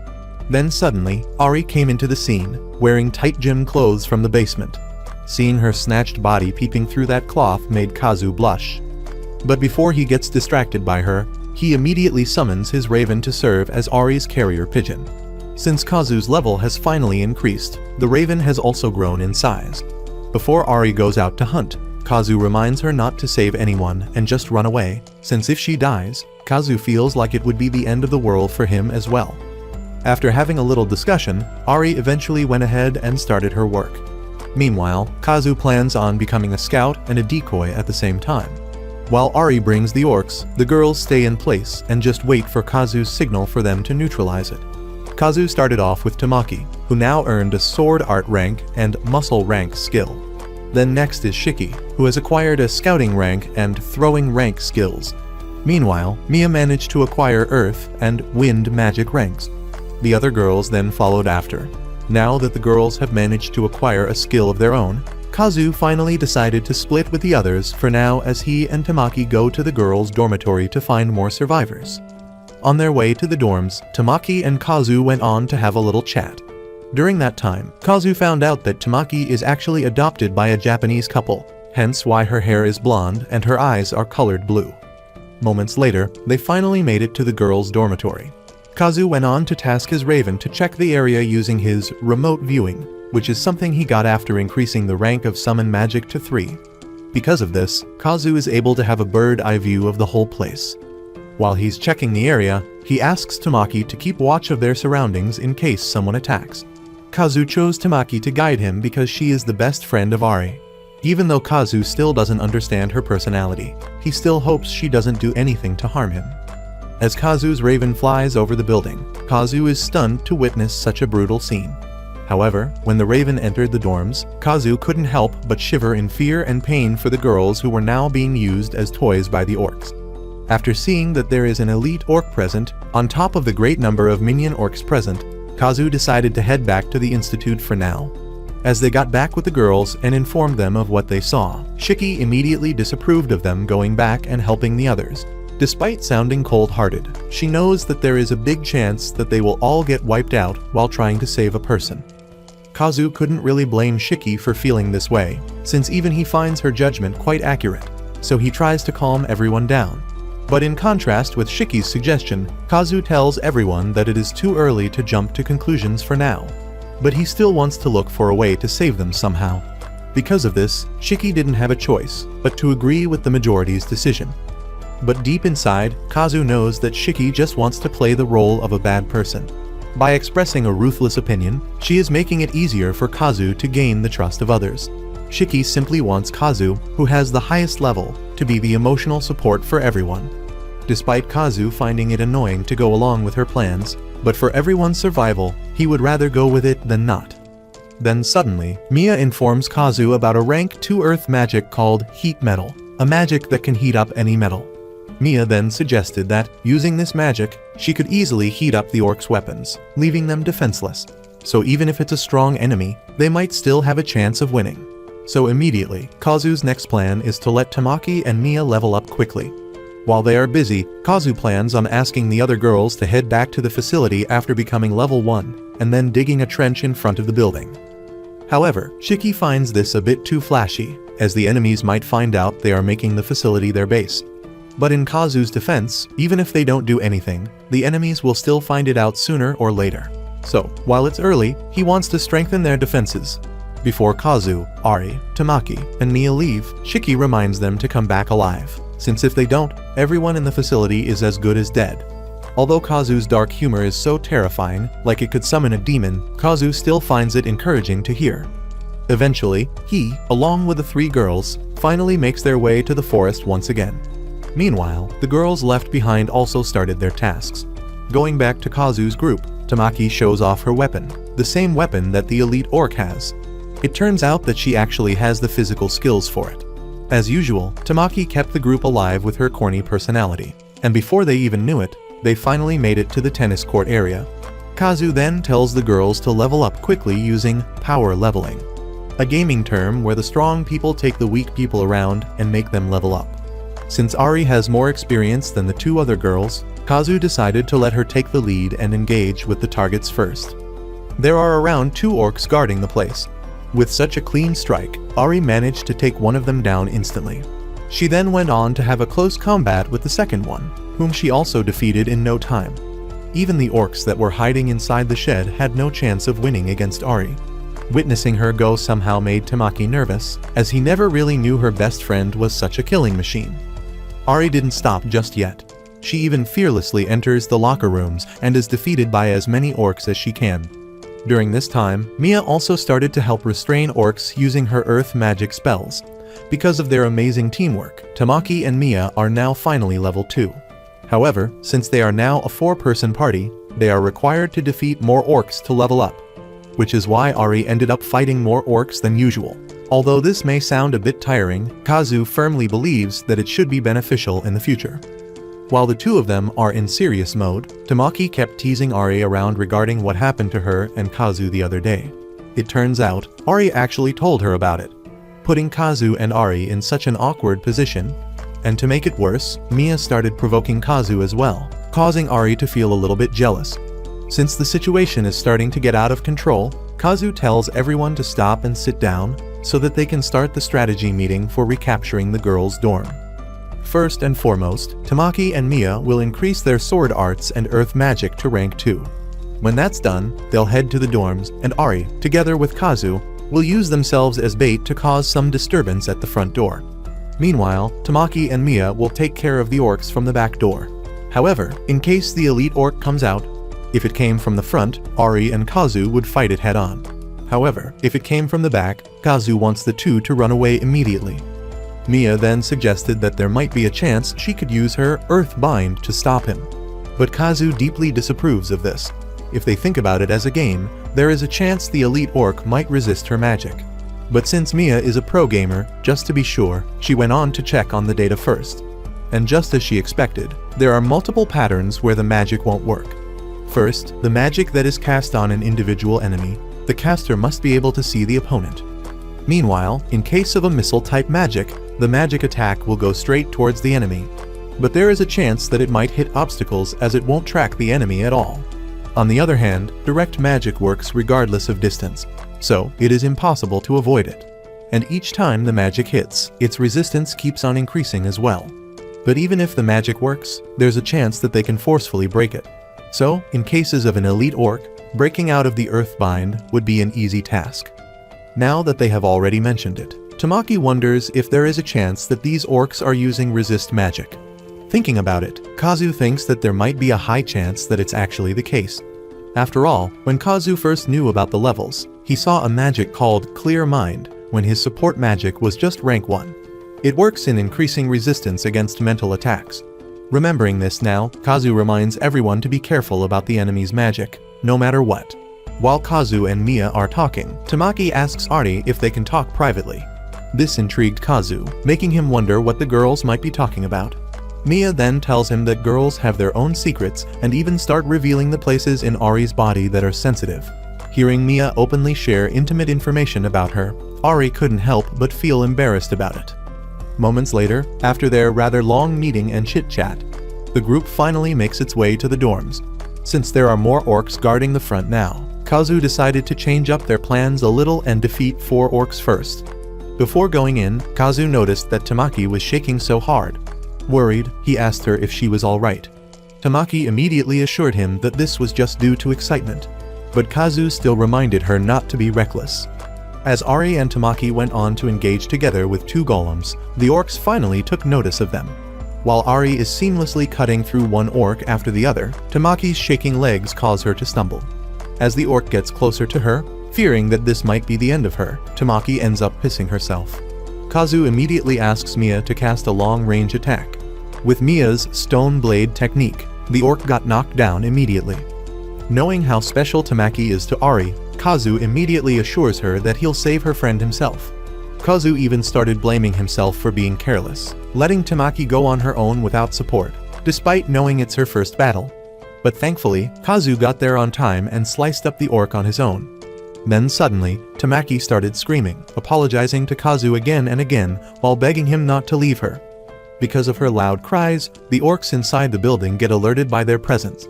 Then suddenly, Ari came into the scene, wearing tight gym clothes from the basement. Seeing her snatched body peeping through that cloth made Kazu blush. But before he gets distracted by her, he immediately summons his raven to serve as Ari's carrier pigeon. Since Kazu's level has finally increased, the raven has also grown in size. Before Ari goes out to hunt, Kazu reminds her not to save anyone and just run away, since if she dies, Kazu feels like it would be the end of the world for him as well. After having a little discussion, Ari eventually went ahead and started her work. Meanwhile, Kazu plans on becoming a scout and a decoy at the same time. While Ari brings the orcs, the girls stay in place and just wait for Kazu's signal for them to neutralize it. Kazu started off with Tamaki, who now earned a sword art rank and muscle rank skill. Then next is Shiki, who has acquired a scouting rank and throwing rank skills. Meanwhile, Miya managed to acquire earth and wind magic ranks. The other girls then followed after. Now that the girls have managed to acquire a skill of their own, Kazu finally decided to split with the others for now as he and Tamaki go to the girls' dormitory to find more survivors. On their way to the dorms, Tamaki and Kazu went on to have a little chat. During that time, Kazu found out that Tamaki is actually adopted by a Japanese couple, hence why her hair is blonde and her eyes are colored blue. Moments later, they finally made it to the girls' dormitory. Kazu went on to task his raven to check the area using his remote viewing, which is something he got after increasing the rank of summon magic to 3. Because of this, Kazu is able to have a bird-eye view of the whole place. While he's checking the area, he asks Tamaki to keep watch of their surroundings in case someone attacks. Kazu chose Tamaki to guide him because she is the best friend of Ari. Even though Kazu still doesn't understand her personality, he still hopes she doesn't do anything to harm him. As Kazu's raven flies over the building, Kazu is stunned to witness such a brutal scene. However, when the raven entered the dorms, Kazu couldn't help but shiver in fear and pain for the girls who were now being used as toys by the orcs. After seeing that there is an elite orc present, on top of the great number of minion orcs present, Kazu decided to head back to the institute for now. as they got back with the girls and informed them of what they saw. Shiki immediately disapproved of them going back and helping the others. Despite sounding cold-hearted, she knows that there is a big chance that they will all get wiped out while trying to save a person. Kazu couldn't really blame Shiki for feeling this way, since even he finds her judgment quite accurate, so he tries to calm everyone down. But in contrast with Shiki's suggestion, Kazu tells everyone that it is too early to jump to conclusions for now. But he still wants to look for a way to save them somehow. Because of this, Shiki didn't have a choice but to agree with the majority's decision. But deep inside, Kazu knows that Shiki just wants to play the role of a bad person. By expressing a ruthless opinion, she is making it easier for Kazu to gain the trust of others. Shiki simply wants Kazu, who has the highest level, to be the emotional support for everyone. Despite Kazu finding it annoying to go along with her plans, but for everyone's survival, he would rather go with it than not. Then suddenly, Mia informs Kazu about a rank 2 earth magic called heat metal, a magic that can heat up any metal. Mia then suggested that, using this magic, she could easily heat up the orcs' weapons, leaving them defenseless. So even if it's a strong enemy, they might still have a chance of winning. So immediately, Kazu's next plan is to let Tamaki and Mia level up quickly. While they are busy, Kazu plans on asking the other girls to head back to the facility after becoming level 1, and then digging a trench in front of the building. However, Shiki finds this a bit too flashy, as the enemies might find out they are making the facility their base. But in Kazu's defense, even if they don't do anything, the enemies will still find it out sooner or later. So, while it's early, he wants to strengthen their defenses. Before Kazu, Ari, Tamaki, and Mia leave, Shiki reminds them to come back alive, since if they don't, everyone in the facility is as good as dead. Although Kazu's dark humor is so terrifying, like it could summon a demon, Kazu still finds it encouraging to hear. Eventually, he, along with the 3 girls, finally makes their way to the forest once again. Meanwhile, the girls left behind also started their tasks. Going back to Kazu's group, Tamaki shows off her weapon, the same weapon that the elite orc has. It turns out that she actually has the physical skills for it. As usual, Tamaki kept the group alive with her corny personality, and before they even knew it, they finally made it to the tennis court area. Kazu then tells the girls to level up quickly using power leveling, a gaming term where the strong people take the weak people around and make them level up. Since Ari has more experience than the 2 other girls, Kazu decided to let her take the lead and engage with the targets first. There are around 2 orcs guarding the place. With such a clean strike, Ari managed to take one of them down instantly. She then went on to have a close combat with the second one, whom she also defeated in no time. Even the orcs that were hiding inside the shed had no chance of winning against Ari. Witnessing her go somehow made Tamaki nervous, as he never really knew her best friend was such a killing machine. Ari didn't stop just yet. She even fearlessly enters the locker rooms and is defeated by as many orcs as she can. During this time, Mia also started to help restrain orcs using her earth magic spells. Because of their amazing teamwork, Tamaki and Mia are now finally level 2. However, since they are now a 4-person party, they are required to defeat more orcs to level up, which is why Ari ended up fighting more orcs than usual. Although this may sound a bit tiring, Kazu firmly believes that it should be beneficial in the future. While the 2 of them are in serious mode, Tamaki kept teasing Ari around regarding what happened to her and Kazu the other day. It turns out, Ari actually told her about it, putting Kazu and Ari in such an awkward position. And to make it worse, Mia started provoking Kazu as well, causing Ari to feel a little bit jealous. Since the situation is starting to get out of control, Kazu tells everyone to stop and sit down, so that they can start the strategy meeting for recapturing the girls' dorm. First and foremost, Tamaki and Mia will increase their sword arts and earth magic to rank 2. When that's done, they'll head to the dorms, and Ari, together with Kazu, will use themselves as bait to cause some disturbance at the front door. Meanwhile, Tamaki and Mia will take care of the orcs from the back door. However, in case the elite orc comes out, if it came from the front, Ari and Kazu would fight it head-on. However, if it came from the back, Kazu wants the 2 to run away immediately. Mia then suggested that there might be a chance she could use her Earth Bind to stop him. But Kazu deeply disapproves of this. If they think about it as a game, there is a chance the elite orc might resist her magic. But since Mia is a pro gamer, just to be sure, she went on to check on the data first. And just as she expected, there are multiple patterns where the magic won't work. First, the magic that is cast on an individual enemy the caster must be able to see the opponent. Meanwhile, in case of a missile-type magic, the magic attack will go straight towards the enemy. But there is a chance that it might hit obstacles as it won't track the enemy at all. On the other hand, direct magic works regardless of distance, so it is impossible to avoid it. And each time the magic hits, its resistance keeps on increasing as well. But even if the magic works, there's a chance that they can forcefully break it. So, in cases of an elite orc, breaking out of the Earthbind would be an easy task. Now that they have already mentioned it, Tamaki wonders if there is a chance that these orcs are using resist magic. Thinking about it, Kazu thinks that there might be a high chance that it's actually the case. After all, when Kazu first knew about the levels, he saw a magic called Clear Mind when his support magic was just rank 1. It works in increasing resistance against mental attacks. Remembering this now, Kazu reminds everyone to be careful about the enemy's magic, no matter what. While Kazu and Mia are talking, Tamaki asks Ari if they can talk privately. This intrigued Kazu, making him wonder what the girls might be talking about. Mia then tells him that girls have their own secrets and even start revealing the places in Ari's body that are sensitive. Hearing Mia openly share intimate information about her, Ari couldn't help but feel embarrassed about it. Moments later, after their rather long meeting and chit-chat, the group finally makes its way to the dorms. Since there are more orcs guarding the front now, Kazu decided to change up their plans a little and defeat 4 orcs first. Before going in, Kazu noticed that Tamaki was shaking so hard. Worried, he asked her if she was alright. Tamaki immediately assured him that this was just due to excitement, but Kazu still reminded her not to be reckless. As Ari and Tamaki went on to engage together with 2 golems, the orcs finally took notice of them. While Ari is seamlessly cutting through one orc after the other, Tamaki's shaking legs cause her to stumble. As the orc gets closer to her, fearing that this might be the end of her, Tamaki ends up pissing herself. Kazu immediately asks Mia to cast a long-range attack. With Mia's stone blade technique, the orc got knocked down immediately. Knowing how special Tamaki is to Ari, Kazu immediately assures her that he'll save her friend himself. Kazu even started blaming himself for being careless, letting Tamaki go on her own without support, despite knowing it's her first battle. But thankfully, Kazu got there on time and sliced up the orc on his own. Then suddenly, Tamaki started screaming, apologizing to Kazu again and again while begging him not to leave her. Because of her loud cries, the orcs inside the building get alerted by their presence.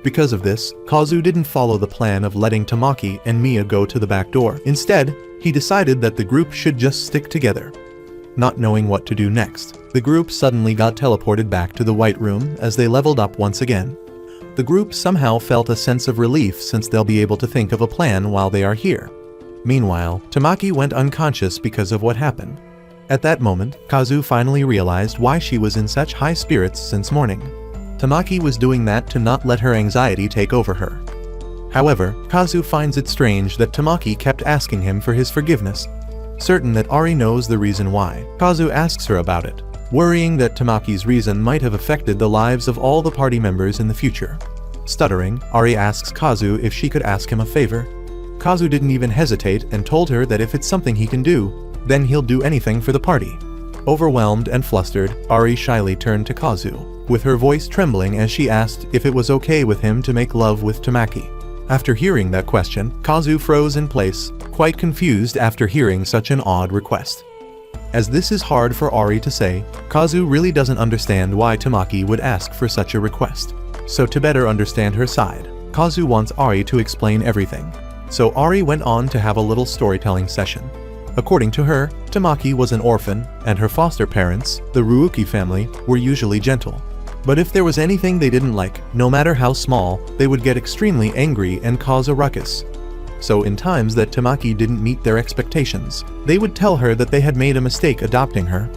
Because of this, Kazu didn't follow the plan of letting Tamaki and Mia go to the back door. Instead, he decided that the group should just stick together. Not knowing what to do next, the group suddenly got teleported back to the White Room as they leveled up once again. The group somehow felt a sense of relief since they'll be able to think of a plan while they are here. Meanwhile, Tamaki went unconscious because of what happened. At that moment, Kazu finally realized why she was in such high spirits since morning. Tamaki was doing that to not let her anxiety take over her. However, Kazu finds it strange that Tamaki kept asking him for his forgiveness. Certain that Ari knows the reason why, Kazu asks her about it, worrying that Tamaki's reason might have affected the lives of all the party members in the future. Stuttering, Ari asks Kazu if she could ask him a favor. Kazu didn't even hesitate and told her that if it's something he can do, then he'll do anything for the party. Overwhelmed and flustered, Ari shyly turned to Kazu, with her voice trembling as she asked if it was okay with him to make love with Tamaki. After hearing that question, Kazu froze in place, quite confused after hearing such an odd request. As this is hard for Ari to say, Kazu really doesn't understand why Tamaki would ask for such a request. So to better understand her side, Kazu wants Ari to explain everything. So Ari went on to have a little storytelling session. According to her, Tamaki was an orphan, and her foster parents, the Ryuki family, were usually gentle. But if there was anything they didn't like, no matter how small, they would get extremely angry and cause a ruckus. So in times that Tamaki didn't meet their expectations, they would tell her that they had made a mistake adopting her.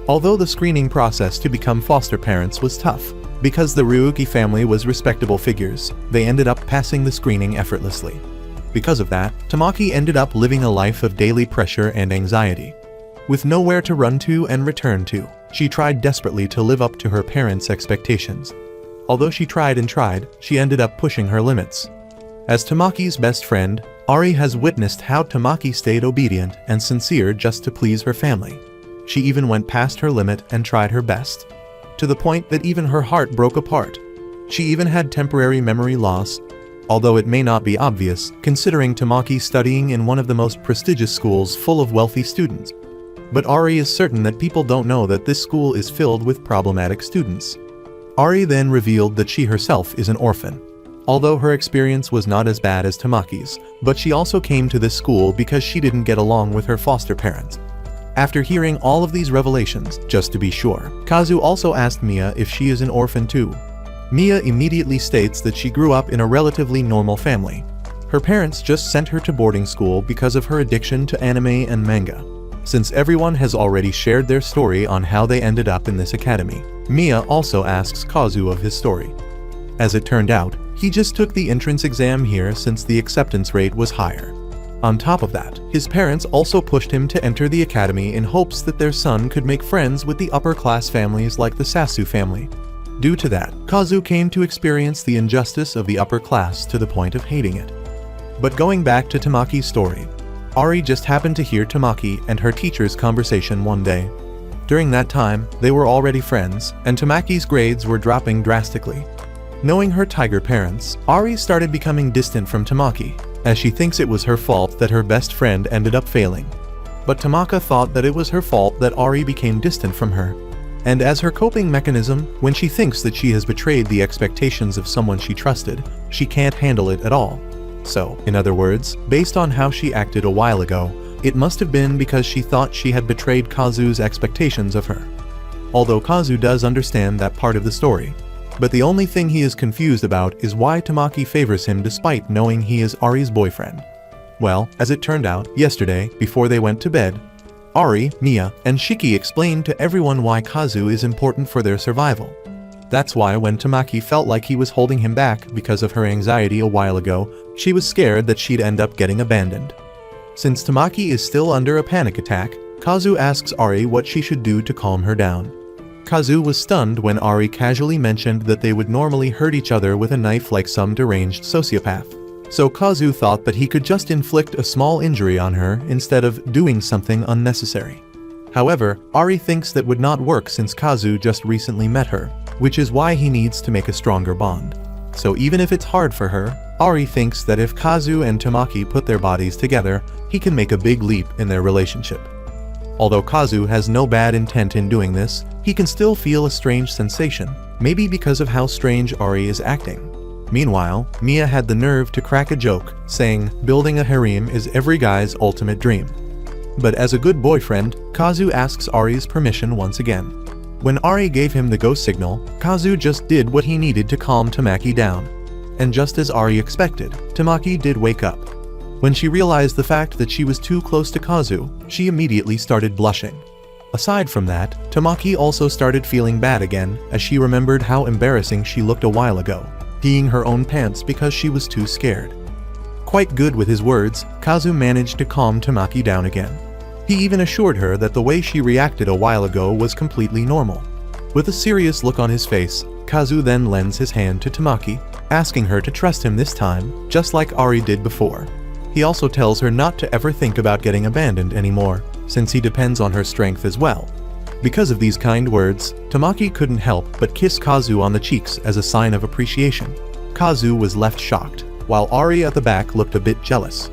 Although the screening process to become foster parents was tough, because the Ryuki family was respectable figures, they ended up passing the screening effortlessly. Because of that, Tamaki ended up living a life of daily pressure and anxiety. With nowhere to run to and return to, she tried desperately to live up to her parents' expectations. Although she tried and tried, she ended up pushing her limits. As Tamaki's best friend, Ari has witnessed how Tamaki stayed obedient and sincere just to please her family. She even went past her limit and tried her best, to the point that even her heart broke apart. She even had temporary memory loss. although it may not be obvious, considering Tamaki studying in one of the most prestigious schools full of wealthy students. But Ari is certain that people don't know that this school is filled with problematic students. Ari then revealed that she herself is an orphan. Although her experience was not as bad as Tamaki's, but she also came to this school because she didn't get along with her foster parents. After hearing all of these revelations, just to be sure, Kazu also asked Mia if she is an orphan too. Mia immediately states that she grew up in a relatively normal family. Her parents just sent her to boarding school because of her addiction to anime and manga. Since everyone has already shared their story on how they ended up in this academy, Mia also asks Kazu of his story. As it turned out, he just took the entrance exam here since the acceptance rate was higher. On top of that, his parents also pushed him to enter the academy in hopes that their son could make friends with the upper-class families like the Sasu family. Due to that, Kazu came to experience the injustice of the upper class to the point of hating it. But going back to Tamaki's story, Ari just happened to hear Tamaki and her teacher's conversation one day. During that time, they were already friends, and Tamaki's grades were dropping drastically. Knowing her tiger parents, Ari started becoming distant from Tamaki, as she thinks it was her fault that her best friend ended up failing. But Tamaka thought that it was her fault that Ari became distant from her. And as her coping mechanism, when she thinks that she has betrayed the expectations of someone she trusted, she can't handle it at all. So, in other words, based on how she acted a while ago, it must have been because she thought she had betrayed Kazu's expectations of her. Although Kazu does understand that part of the story. But the only thing he is confused about is why Tamaki favors him despite knowing he is Ari's boyfriend. Well, as it turned out, yesterday, before they went to bed, Ari, Mia, and Shiki explained to everyone why Kazu is important for their survival. That's why when Tamaki felt like he was holding him back because of her anxiety a while ago, she was scared that she'd end up getting abandoned. Since Tamaki is still under a panic attack, Kazu asks Ari what she should do to calm her down. Kazu was stunned when Ari casually mentioned that they would normally hurt each other with a knife like some deranged sociopath. So Kazu thought that he could just inflict a small injury on her instead of doing something unnecessary. However, Ari thinks that would not work since Kazu just recently met her, which is why he needs to make a stronger bond. So even if it's hard for her, Ari thinks that if Kazu and Tamaki put their bodies together, he can make a big leap in their relationship. Although Kazu has no bad intent in doing this, he can still feel a strange sensation, maybe because of how strange Ari is acting. Meanwhile, Mia had the nerve to crack a joke, saying, "Building a harem is every guy's ultimate dream." But as a good boyfriend, Kazu asks Ari's permission once again. When Ari gave him the go signal, Kazu just did what he needed to calm Tamaki down. And just as Ari expected, Tamaki did wake up. When she realized the fact that she was too close to Kazu, she immediately started blushing. Aside from that, Tamaki also started feeling bad again as she remembered how embarrassing she looked a while ago, peeing her own pants because she was too scared. Quite good with his words, Kazu managed to calm Tamaki down again. He even assured her that the way she reacted a while ago was completely normal. With a serious look on his face, Kazu then lends his hand to Tamaki, asking her to trust him this time, just like Ari did before. He also tells her not to ever think about getting abandoned anymore, since he depends on her strength as well. Because of these kind words, Tamaki couldn't help but kiss Kazu on the cheeks as a sign of appreciation. Kazu was left shocked, while Ari at the back looked a bit jealous.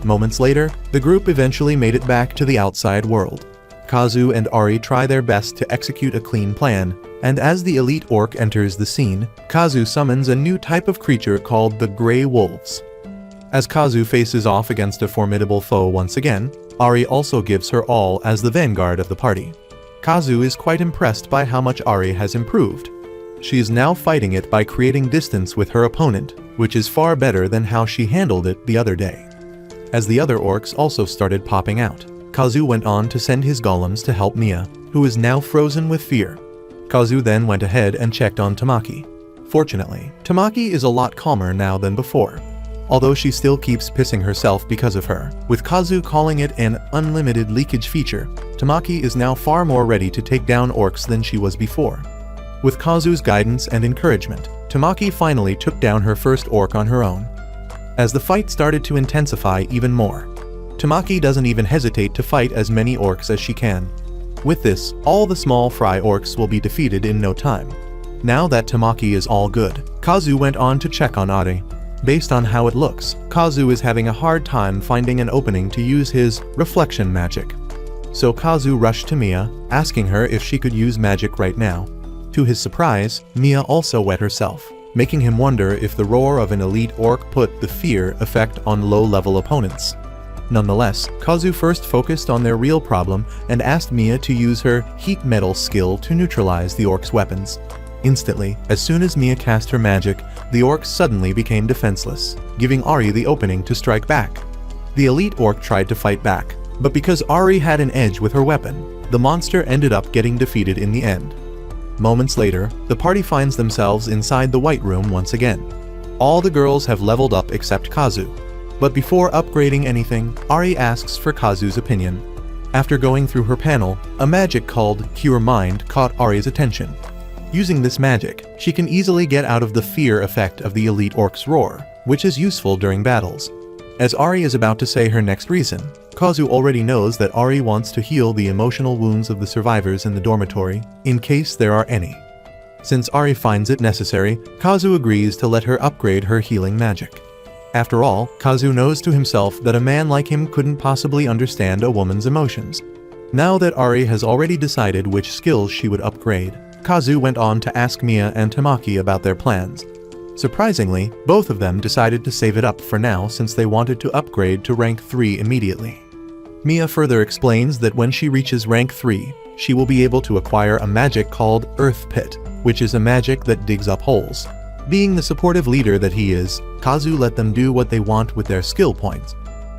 Moments later, the group eventually made it back to the outside world. Kazu and Ari try their best to execute a clean plan, and as the elite orc enters the scene, Kazu summons a new type of creature called the Grey Wolves. As Kazu faces off against a formidable foe once again, Ari also gives her all as the vanguard of the party. Kazu is quite impressed by how much Ari has improved. She is now fighting it by creating distance with her opponent, which is far better than how she handled it the other day. As the other orcs also started popping out, Kazu went on to send his golems to help Mia, who is now frozen with fear. Kazu then went ahead and checked on Tamaki. Fortunately, Tamaki is a lot calmer now than before, although she still keeps pissing herself because of her. With Kazu calling it an unlimited leakage feature, Tamaki is now far more ready to take down orcs than she was before. With Kazu's guidance and encouragement, Tamaki finally took down her first orc on her own. As the fight started to intensify even more, Tamaki doesn't even hesitate to fight as many orcs as she can. With this, all the small fry orcs will be defeated in no time. Now that Tamaki is all good, Kazu went on to check on Ari. Based on how it looks, Kazu is having a hard time finding an opening to use his reflection magic. So Kazu rushed to Mia, asking her if she could use magic right now. To his surprise, Mia also wet herself, making him wonder if the roar of an elite orc put the fear effect on low-level opponents. Nonetheless, Kazu first focused on their real problem and asked Mia to use her heat metal skill to neutralize the orc's weapons. Instantly, as soon as Mia cast her magic, the orc suddenly became defenseless, giving Ari the opening to strike back. The elite orc tried to fight back, but because Ari had an edge with her weapon, the monster ended up getting defeated in the end. Moments later, the party finds themselves inside the White Room once again. All the girls have leveled up except Kazu. But before upgrading anything, Ari asks for Kazu's opinion. After going through her panel, a magic called Cure Mind caught Ari's attention. Using this magic, she can easily get out of the fear effect of the elite orc's roar, which is useful during battles. As Ari is about to say her next reason, Kazu already knows that Ari wants to heal the emotional wounds of the survivors in the dormitory, in case there are any. Since Ari finds it necessary, Kazu agrees to let her upgrade her healing magic. After all, Kazu knows to himself that a man like him couldn't possibly understand a woman's emotions. Now that Ari has already decided which skills she would upgrade, Kazu went on to ask Mia and Tamaki about their plans. Surprisingly, both of them decided to save it up for now since they wanted to upgrade to rank 3 immediately. Mia further explains that when she reaches rank 3, she will be able to acquire a magic called Earth Pit, which is a magic that digs up holes. Being the supportive leader that he is, Kazu let them do what they want with their skill points.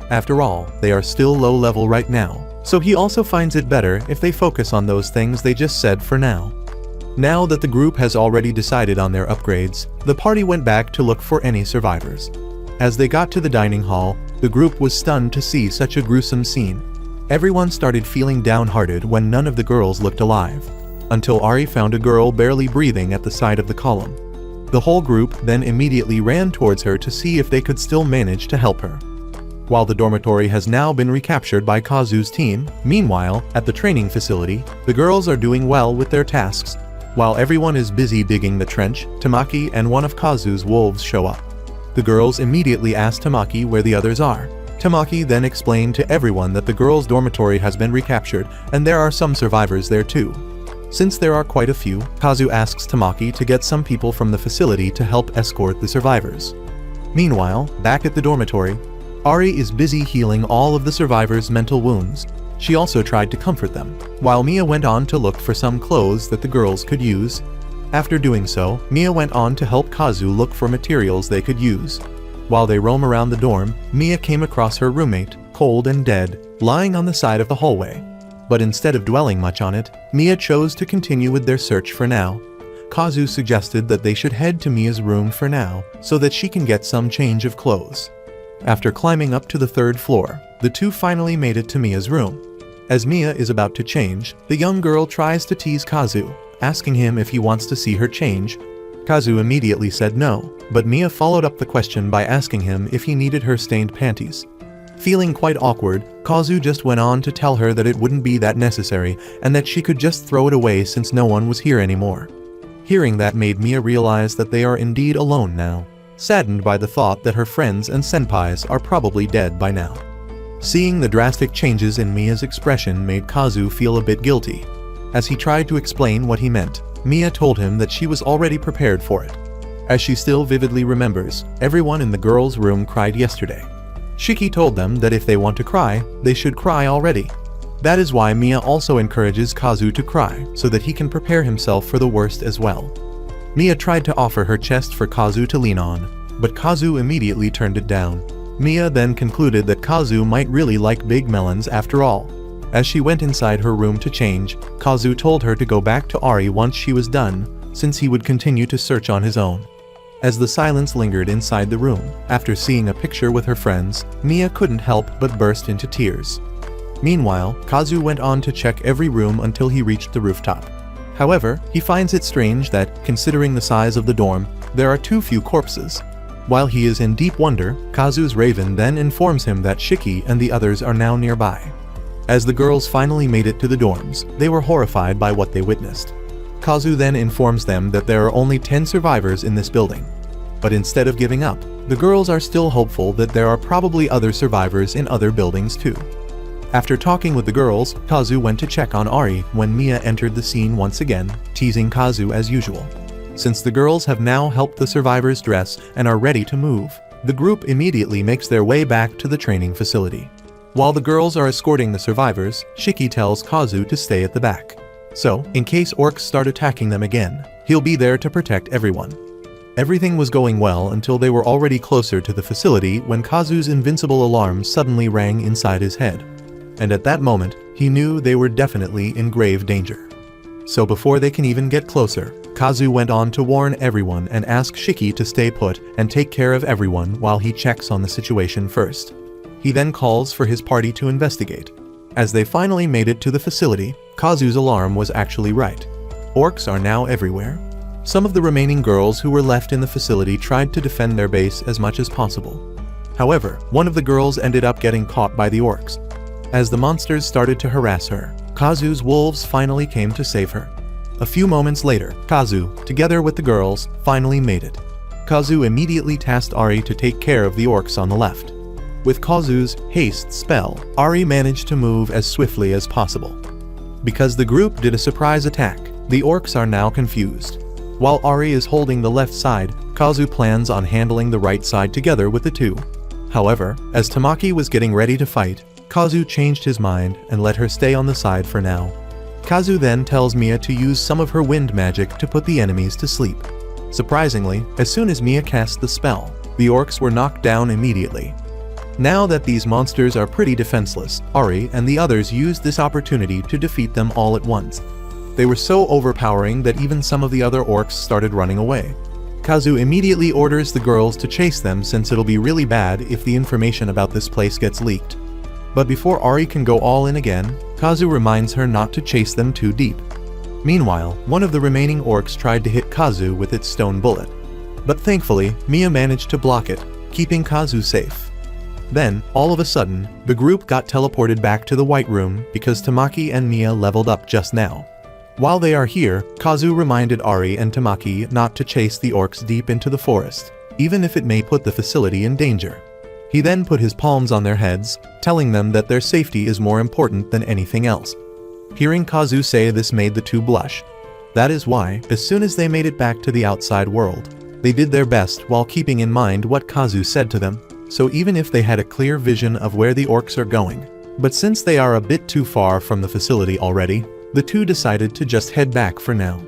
After all, they are still low level right now, so he also finds it better if they focus on those things they just said for now. Now that the group has already decided on their upgrades, the party went back to look for any survivors. As they got to the dining hall, the group was stunned to see such a gruesome scene. Everyone started feeling downhearted when none of the girls looked alive, until Ari found a girl barely breathing at the side of the column. The whole group then immediately ran towards her to see if they could still manage to help her. While the dormitory has now been recaptured by Kazu's team, meanwhile, at the training facility, the girls are doing well with their tasks. While everyone is busy digging the trench, Tamaki and one of Kazu's wolves show up. The girls immediately ask Tamaki where the others are. Tamaki then explained to everyone that the girls' dormitory has been recaptured and there are some survivors there too. Since there are quite a few, Kazu asks Tamaki to get some people from the facility to help escort the survivors. Meanwhile, back at the dormitory, Ari is busy healing all of the survivors' mental wounds. She also tried to comfort them, while Mia went on to look for some clothes that the girls could use. After doing so, Mia went on to help Kazu look for materials they could use. While they roam around the dorm, Mia came across her roommate, cold and dead, lying on the side of the hallway. But instead of dwelling much on it, Mia chose to continue with their search for now. Kazu suggested that they should head to Mia's room for now, so that she can get some change of clothes. After climbing up to the 3rd floor, the two finally made it to Mia's room. As Mia is about to change, the young girl tries to tease Kazu, asking him if he wants to see her change. Kazu immediately said no, but Mia followed up the question by asking him if he needed her stained panties. Feeling quite awkward, Kazu just went on to tell her that it wouldn't be that necessary and that she could just throw it away since no one was here anymore. Hearing that made Mia realize that they are indeed alone now, saddened by the thought that her friends and senpais are probably dead by now. Seeing the drastic changes in Mia's expression made Kazu feel a bit guilty. As he tried to explain what he meant, Mia told him that she was already prepared for it. As she still vividly remembers, everyone in the girls' room cried yesterday. Shiki told them that if they want to cry, they should cry already. That is why Mia also encourages Kazu to cry, so that he can prepare himself for the worst as well. Mia tried to offer her chest for Kazu to lean on, but Kazu immediately turned it down. Mia then concluded that Kazu might really like big melons after all. As she went inside her room to change, Kazu told her to go back to Ari once she was done, since he would continue to search on his own. As the silence lingered inside the room, after seeing a picture with her friends, Mia couldn't help but burst into tears. Meanwhile, Kazu went on to check every room until he reached the rooftop. However, he finds it strange that, considering the size of the dorm, there are too few corpses. While he is in deep wonder, Kazu's raven then informs him that Shiki and the others are now nearby. As the girls finally made it to the dorms, they were horrified by what they witnessed. Kazu then informs them that there are only 10 survivors in this building. But instead of giving up, the girls are still hopeful that there are probably other survivors in other buildings too. After talking with the girls, Kazu went to check on Ari when Mia entered the scene once again, teasing Kazu as usual. Since the girls have now helped the survivors dress and are ready to move, the group immediately makes their way back to the training facility. While the girls are escorting the survivors, Shiki tells Kazu to stay at the back. So, in case orcs start attacking them again, he'll be there to protect everyone. Everything was going well until they were already closer to the facility when Kazu's invincible alarm suddenly rang inside his head. And at that moment, he knew they were definitely in grave danger. So before they can even get closer, Kazu went on to warn everyone and ask Shiki to stay put and take care of everyone while he checks on the situation first. He then calls for his party to investigate. As they finally made it to the facility, Kazu's alarm was actually right. Orcs are now everywhere. Some of the remaining girls who were left in the facility tried to defend their base as much as possible. However, one of the girls ended up getting caught by the orcs. As the monsters started to harass her, Kazu's wolves finally came to save her. A few moments later, Kazu, together with the girls, finally made it. Kazu immediately tasked Ari to take care of the orcs on the left. With Kazu's haste spell, Ari managed to move as swiftly as possible. Because the group did a surprise attack, the orcs are now confused. While Ari is holding the left side, Kazu plans on handling the right side together with the two. However, as Tamaki was getting ready to fight, Kazu changed his mind and let her stay on the side for now. Kazu then tells Mia to use some of her wind magic to put the enemies to sleep. Surprisingly, as soon as Mia cast the spell, the orcs were knocked down immediately. Now that these monsters are pretty defenseless, Ari and the others used this opportunity to defeat them all at once. They were so overpowering that even some of the other orcs started running away. Kazu immediately orders the girls to chase them since it'll be really bad if the information about this place gets leaked. But before Ari can go all in again, Kazu reminds her not to chase them too deep. Meanwhile, one of the remaining orcs tried to hit Kazu with its stone bullet. But thankfully, Mia managed to block it, keeping Kazu safe. Then, all of a sudden, the group got teleported back to the White Room because Tamaki and Mia leveled up just now. While they are here, Kazu reminded Ari and Tamaki not to chase the orcs deep into the forest, even if it may put the facility in danger. He then put his palms on their heads, telling them that their safety is more important than anything else. Hearing Kazu say this made the two blush. That is why, as soon as they made it back to the outside world, they did their best while keeping in mind what Kazu said to them, so even if they had a clear vision of where the orcs are going. But since they are a bit too far from the facility already, the two decided to just head back for now.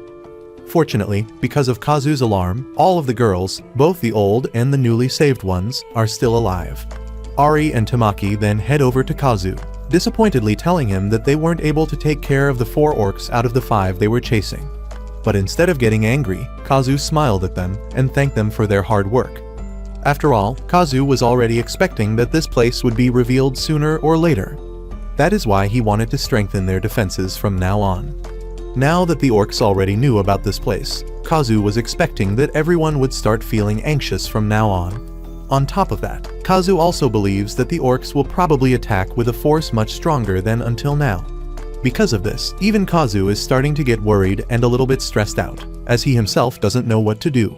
Fortunately, because of Kazu's alarm, all of the girls, both the old and the newly saved ones, are still alive. Ari and Tamaki then head over to Kazu, disappointedly telling him that they weren't able to take care of the 4 orcs out of the 5 they were chasing. But instead of getting angry, Kazu smiled at them and thanked them for their hard work. After all, Kazu was already expecting that this place would be revealed sooner or later. That is why he wanted to strengthen their defenses from now on. Now that the orcs already knew about this place, Kazu was expecting that everyone would start feeling anxious from now on. On top of that, Kazu also believes that the orcs will probably attack with a force much stronger than until now. Because of this, even Kazu is starting to get worried and a little bit stressed out, as he himself doesn't know what to do.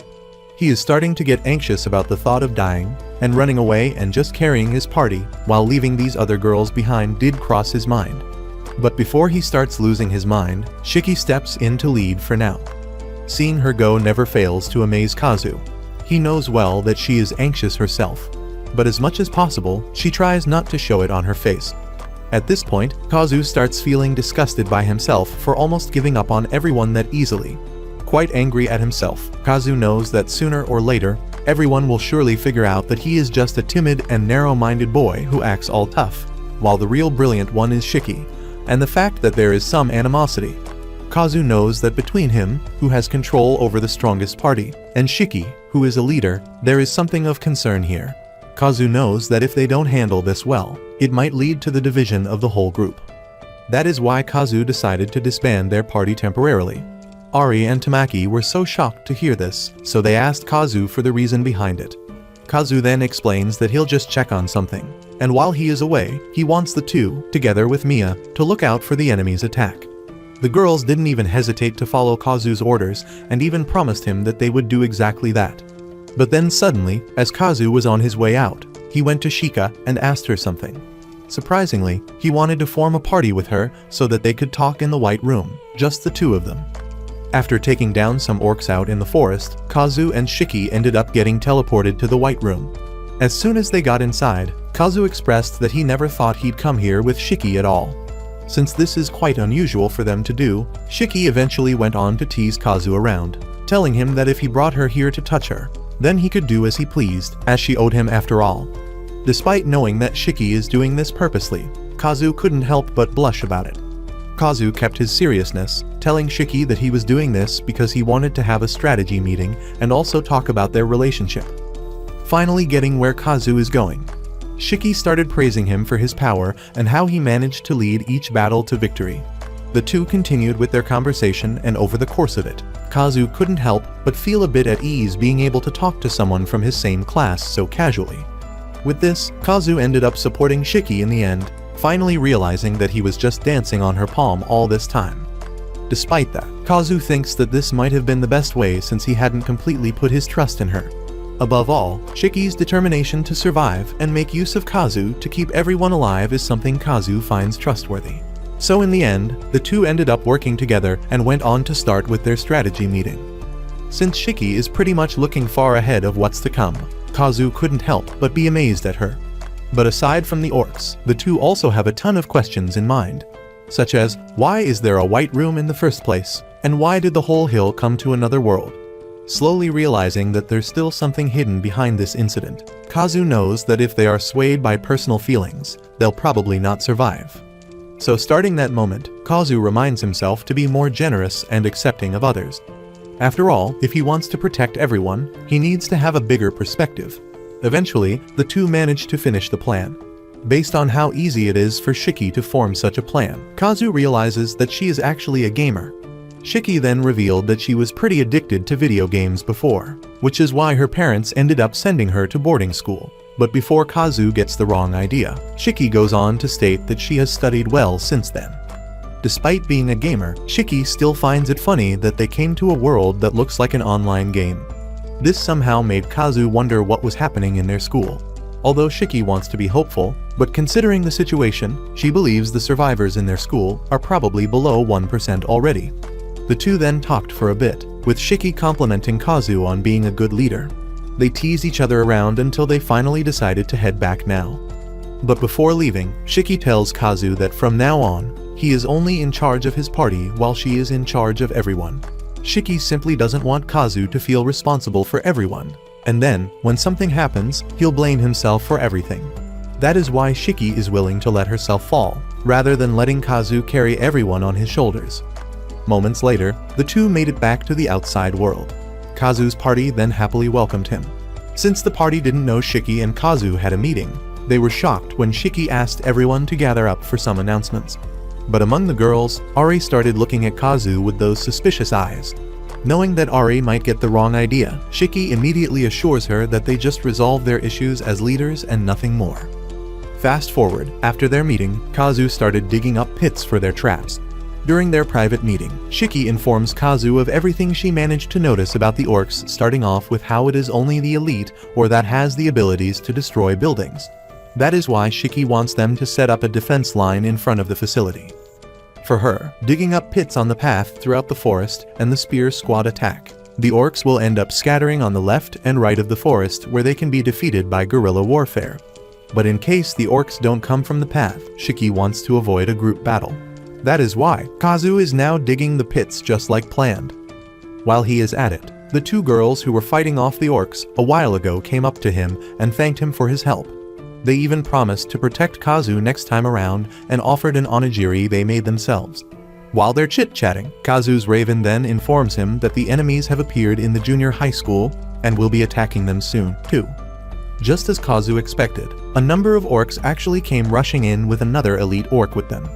He is starting to get anxious about the thought of dying, and running away and just carrying his party while leaving these other girls behind did cross his mind. But before he starts losing his mind, Shiki steps in to lead for now. Seeing her go never fails to amaze Kazu. He knows well that she is anxious herself, but as much as possible, she tries not to show it on her face. At this point, Kazu starts feeling disgusted by himself for almost giving up on everyone that easily. Quite angry at himself, Kazu knows that sooner or later, everyone will surely figure out that he is just a timid and narrow-minded boy who acts all tough, while the real brilliant one is Shiki, and the fact that there is some animosity. Kazu knows that between him, who has control over the strongest party, and Shiki, who is a leader, there is something of concern here. Kazu knows that if they don't handle this well, it might lead to the division of the whole group. That is why Kazu decided to disband their party temporarily. Ari and Tamaki were so shocked to hear this, so they asked Kazu for the reason behind it. Kazu then explains that he'll just check on something, and while he is away, he wants the two, together with Mia, to look out for the enemy's attack. The girls didn't even hesitate to follow Kazu's orders and even promised him that they would do exactly that. But then suddenly, as Kazu was on his way out, he went to Shika and asked her something. Surprisingly, he wanted to form a party with her so that they could talk in the White Room, just the two of them. After taking down some orcs out in the forest, Kazu and Shiki ended up getting teleported to the White Room. As soon as they got inside, Kazu expressed that he never thought he'd come here with Shiki at all. Since this is quite unusual for them to do, Shiki eventually went on to tease Kazu around, telling him that if he brought her here to touch her, then he could do as he pleased, as she owed him after all. Despite knowing that Shiki is doing this purposely, Kazu couldn't help but blush about it. Kazu kept his seriousness, telling Shiki that he was doing this because he wanted to have a strategy meeting and also talk about their relationship. Finally getting where Kazu is going, Shiki started praising him for his power and how he managed to lead each battle to victory. The two continued with their conversation, and over the course of it, Kazu couldn't help but feel a bit at ease being able to talk to someone from his same class so casually. With this, Kazu ended up supporting Shiki in the end, finally realizing that he was just dancing on her palm all this time. Despite that, Kazu thinks that this might have been the best way since he hadn't completely put his trust in her. Above all, Shiki's determination to survive and make use of Kazu to keep everyone alive is something Kazu finds trustworthy. So in the end, the two ended up working together and went on to start with their strategy meeting. Since Shiki is pretty much looking far ahead of what's to come, Kazu couldn't help but be amazed at her. But aside from the orcs, the two also have a ton of questions in mind, such as, why is there a White Room in the first place, and why did the whole hill come to another world? Slowly realizing that there's still something hidden behind this incident, Kazu knows that if they are swayed by personal feelings, they'll probably not survive. So starting that moment, Kazu reminds himself to be more generous and accepting of others. After all, if he wants to protect everyone, he needs to have a bigger perspective. Eventually, the two manage to finish the plan. Based on how easy it is for Shiki to form such a plan, Kazu realizes that she is actually a gamer. Shiki then revealed that she was pretty addicted to video games before, which is why her parents ended up sending her to boarding school. But before Kazu gets the wrong idea, Shiki goes on to state that she has studied well since then. Despite being a gamer, Shiki still finds it funny that they came to a world that looks like an online game. This somehow made Kazu wonder what was happening in their school. Although Shiki wants to be hopeful, but considering the situation, she believes the survivors in their school are probably below 1% already. The two then talked for a bit, with Shiki complimenting Kazu on being a good leader. They teased each other around until they finally decided to head back now. But before leaving, Shiki tells Kazu that from now on, he is only in charge of his party while she is in charge of everyone. Shiki simply doesn't want Kazu to feel responsible for everyone, and then, when something happens, he'll blame himself for everything. That is why Shiki is willing to let herself fall, rather than letting Kazu carry everyone on his shoulders. Moments later, the two made it back to the outside world. Kazu's party then happily welcomed him. Since the party didn't know Shiki and Kazu had a meeting, they were shocked when Shiki asked everyone to gather up for some announcements. But among the girls, Ari started looking at Kazu with those suspicious eyes. Knowing that Ari might get the wrong idea, Shiki immediately assures her that they just resolve their issues as leaders and nothing more. Fast forward, after their meeting, Kazu started digging up pits for their traps. During their private meeting, Shiki informs Kazu of everything she managed to notice about the orcs, starting off with how it is only the elite or that has the abilities to destroy buildings. That is why Shiki wants them to set up a defense line in front of the facility. For her, digging up pits on the path throughout the forest and the spear squad attack, the orcs will end up scattering on the left and right of the forest where they can be defeated by guerrilla warfare. But in case the orcs don't come from the path, Shiki wants to avoid a group battle. That is why Kazu is now digging the pits just like planned. While he is at it, the two girls who were fighting off the orcs a while ago came up to him and thanked him for his help. They even promised to protect Kazu next time around and offered an onigiri they made themselves. While they're chit-chatting, Kazu's raven then informs him that the enemies have appeared in the junior high school and will be attacking them soon, too. Just as Kazu expected, a number of orcs actually came rushing in with another elite orc with them.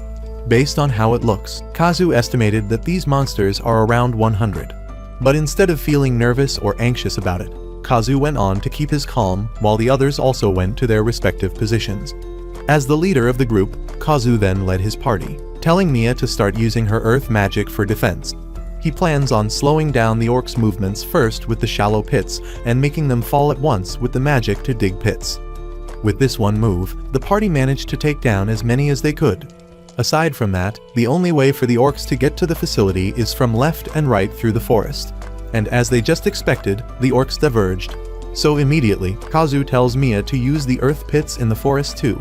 Based on how it looks, Kazu estimated that these monsters are around 100. But instead of feeling nervous or anxious about it, Kazu went on to keep his calm while the others also went to their respective positions. As the leader of the group, Kazu then led his party, telling Mia to start using her earth magic for defense. He plans on slowing down the orcs' movements first with the shallow pits and making them fall at once with the magic to dig pits. With this one move, the party managed to take down as many as they could. Aside from that, the only way for the orcs to get to the facility is from left and right through the forest. And as they just expected, the orcs diverged. So immediately, Kazu tells Mia to use the earth pits in the forest too.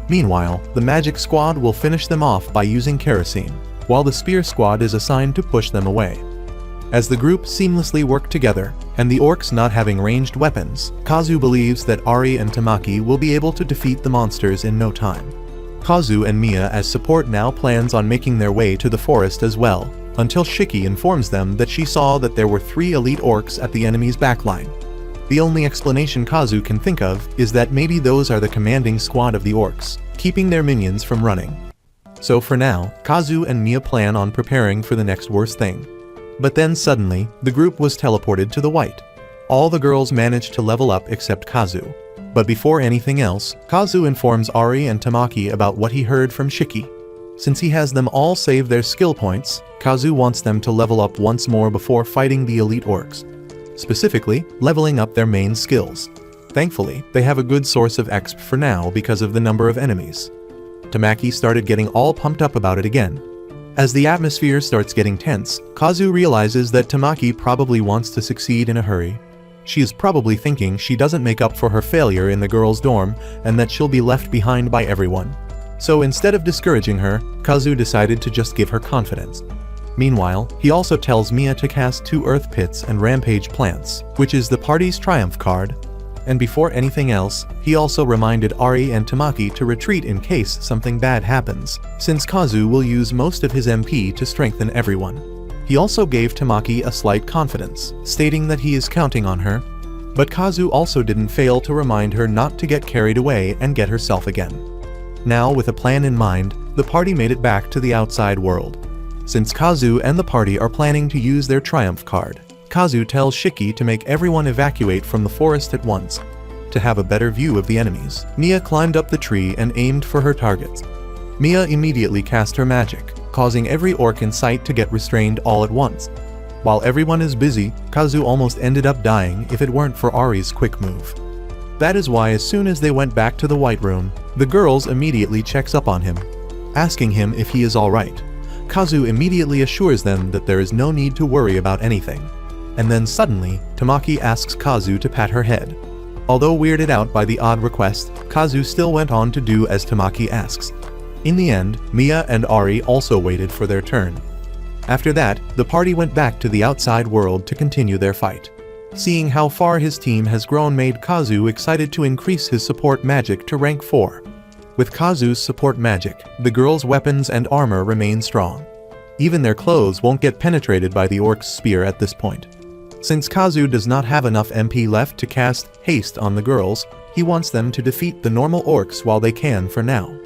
Meanwhile, the magic squad will finish them off by using kerosene, while the spear squad is assigned to push them away. As the group seamlessly work together, and the orcs not having ranged weapons, Kazu believes that Ari and Tamaki will be able to defeat the monsters in no time. Kazu and Mia as support now plans on making their way to the forest as well, until Shiki informs them that she saw that there were 3 elite orcs at the enemy's backline. The only explanation Kazu can think of is that maybe those are the commanding squad of the orcs, keeping their minions from running. So for now, Kazu and Mia plan on preparing for the next worst thing. But then suddenly, the group was teleported to the white. All the girls managed to level up except Kazu. But before anything else, Kazu informs Ari and Tamaki about what he heard from Shiki. Since he has them all save their skill points, Kazu wants them to level up once more before fighting the elite orcs. Specifically, leveling up their main skills. Thankfully, they have a good source of exp for now because of the number of enemies. Tamaki started getting all pumped up about it again. As the atmosphere starts getting tense, Kazu realizes that Tamaki probably wants to succeed in a hurry. She is probably thinking she doesn't make up for her failure in the girls' dorm and that she'll be left behind by everyone. So instead of discouraging her, Kazu decided to just give her confidence. Meanwhile, he also tells Mia to cast 2 earth pits and rampage plants, which is the party's triumph card. And before anything else, he also reminded Ari and Tamaki to retreat in case something bad happens, since Kazu will use most of his MP to strengthen everyone. He also gave Tamaki a slight confidence, stating that he is counting on her. But Kazu also didn't fail to remind her not to get carried away and get herself again. Now, with a plan in mind, the party made it back to the outside world. Since Kazu and the party are planning to use their triumph card, Kazu tells Shiki to make everyone evacuate from the forest at once. To have a better view of the enemies, Mia climbed up the tree and aimed for her targets. Mia immediately cast her magic, causing every orc in sight to get restrained all at once. While everyone is busy, Kazu almost ended up dying if it weren't for Ari's quick move. That is why as soon as they went back to the White Room, the girls immediately checks up on him, asking him if he is alright. Kazu immediately assures them that there is no need to worry about anything. And then suddenly, Tamaki asks Kazu to pat her head. Although weirded out by the odd request, Kazu still went on to do as Tamaki asks. In the end, Mia and Ari also waited for their turn. After that, the party went back to the outside world to continue their fight. Seeing how far his team has grown made Kazu excited to increase his support magic to rank 4. With Kazu's support magic, the girls' weapons and armor remain strong. Even their clothes won't get penetrated by the orc's spear at this point. Since Kazu does not have enough MP left to cast haste on the girls, he wants them to defeat the normal orcs while they can for now.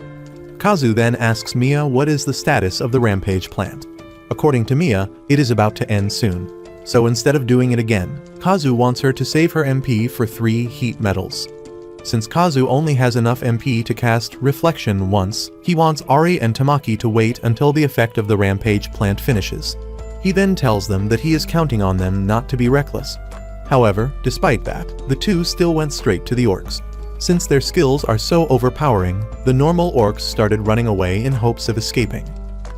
Kazu then asks Mia what is the status of the rampage plant. According to Mia, it is about to end soon. So instead of doing it again, Kazu wants her to save her MP for 3 heat metals. Since Kazu only has enough MP to cast Reflection once, he wants Ari and Tamaki to wait until the effect of the rampage plant finishes. He then tells them that he is counting on them not to be reckless. However, despite that, the two still went straight to the orcs. Since their skills are so overpowering, the normal orcs started running away in hopes of escaping.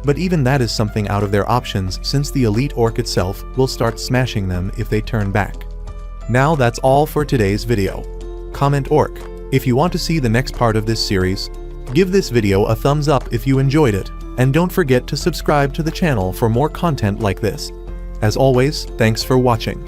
But even that is something out of their options since the elite orc itself will start smashing them if they turn back. Now that's all for today's video. Comment orc if you want to see the next part of this series. Give this video a thumbs up if you enjoyed it, and don't forget to subscribe to the channel for more content like this. As always, thanks for watching.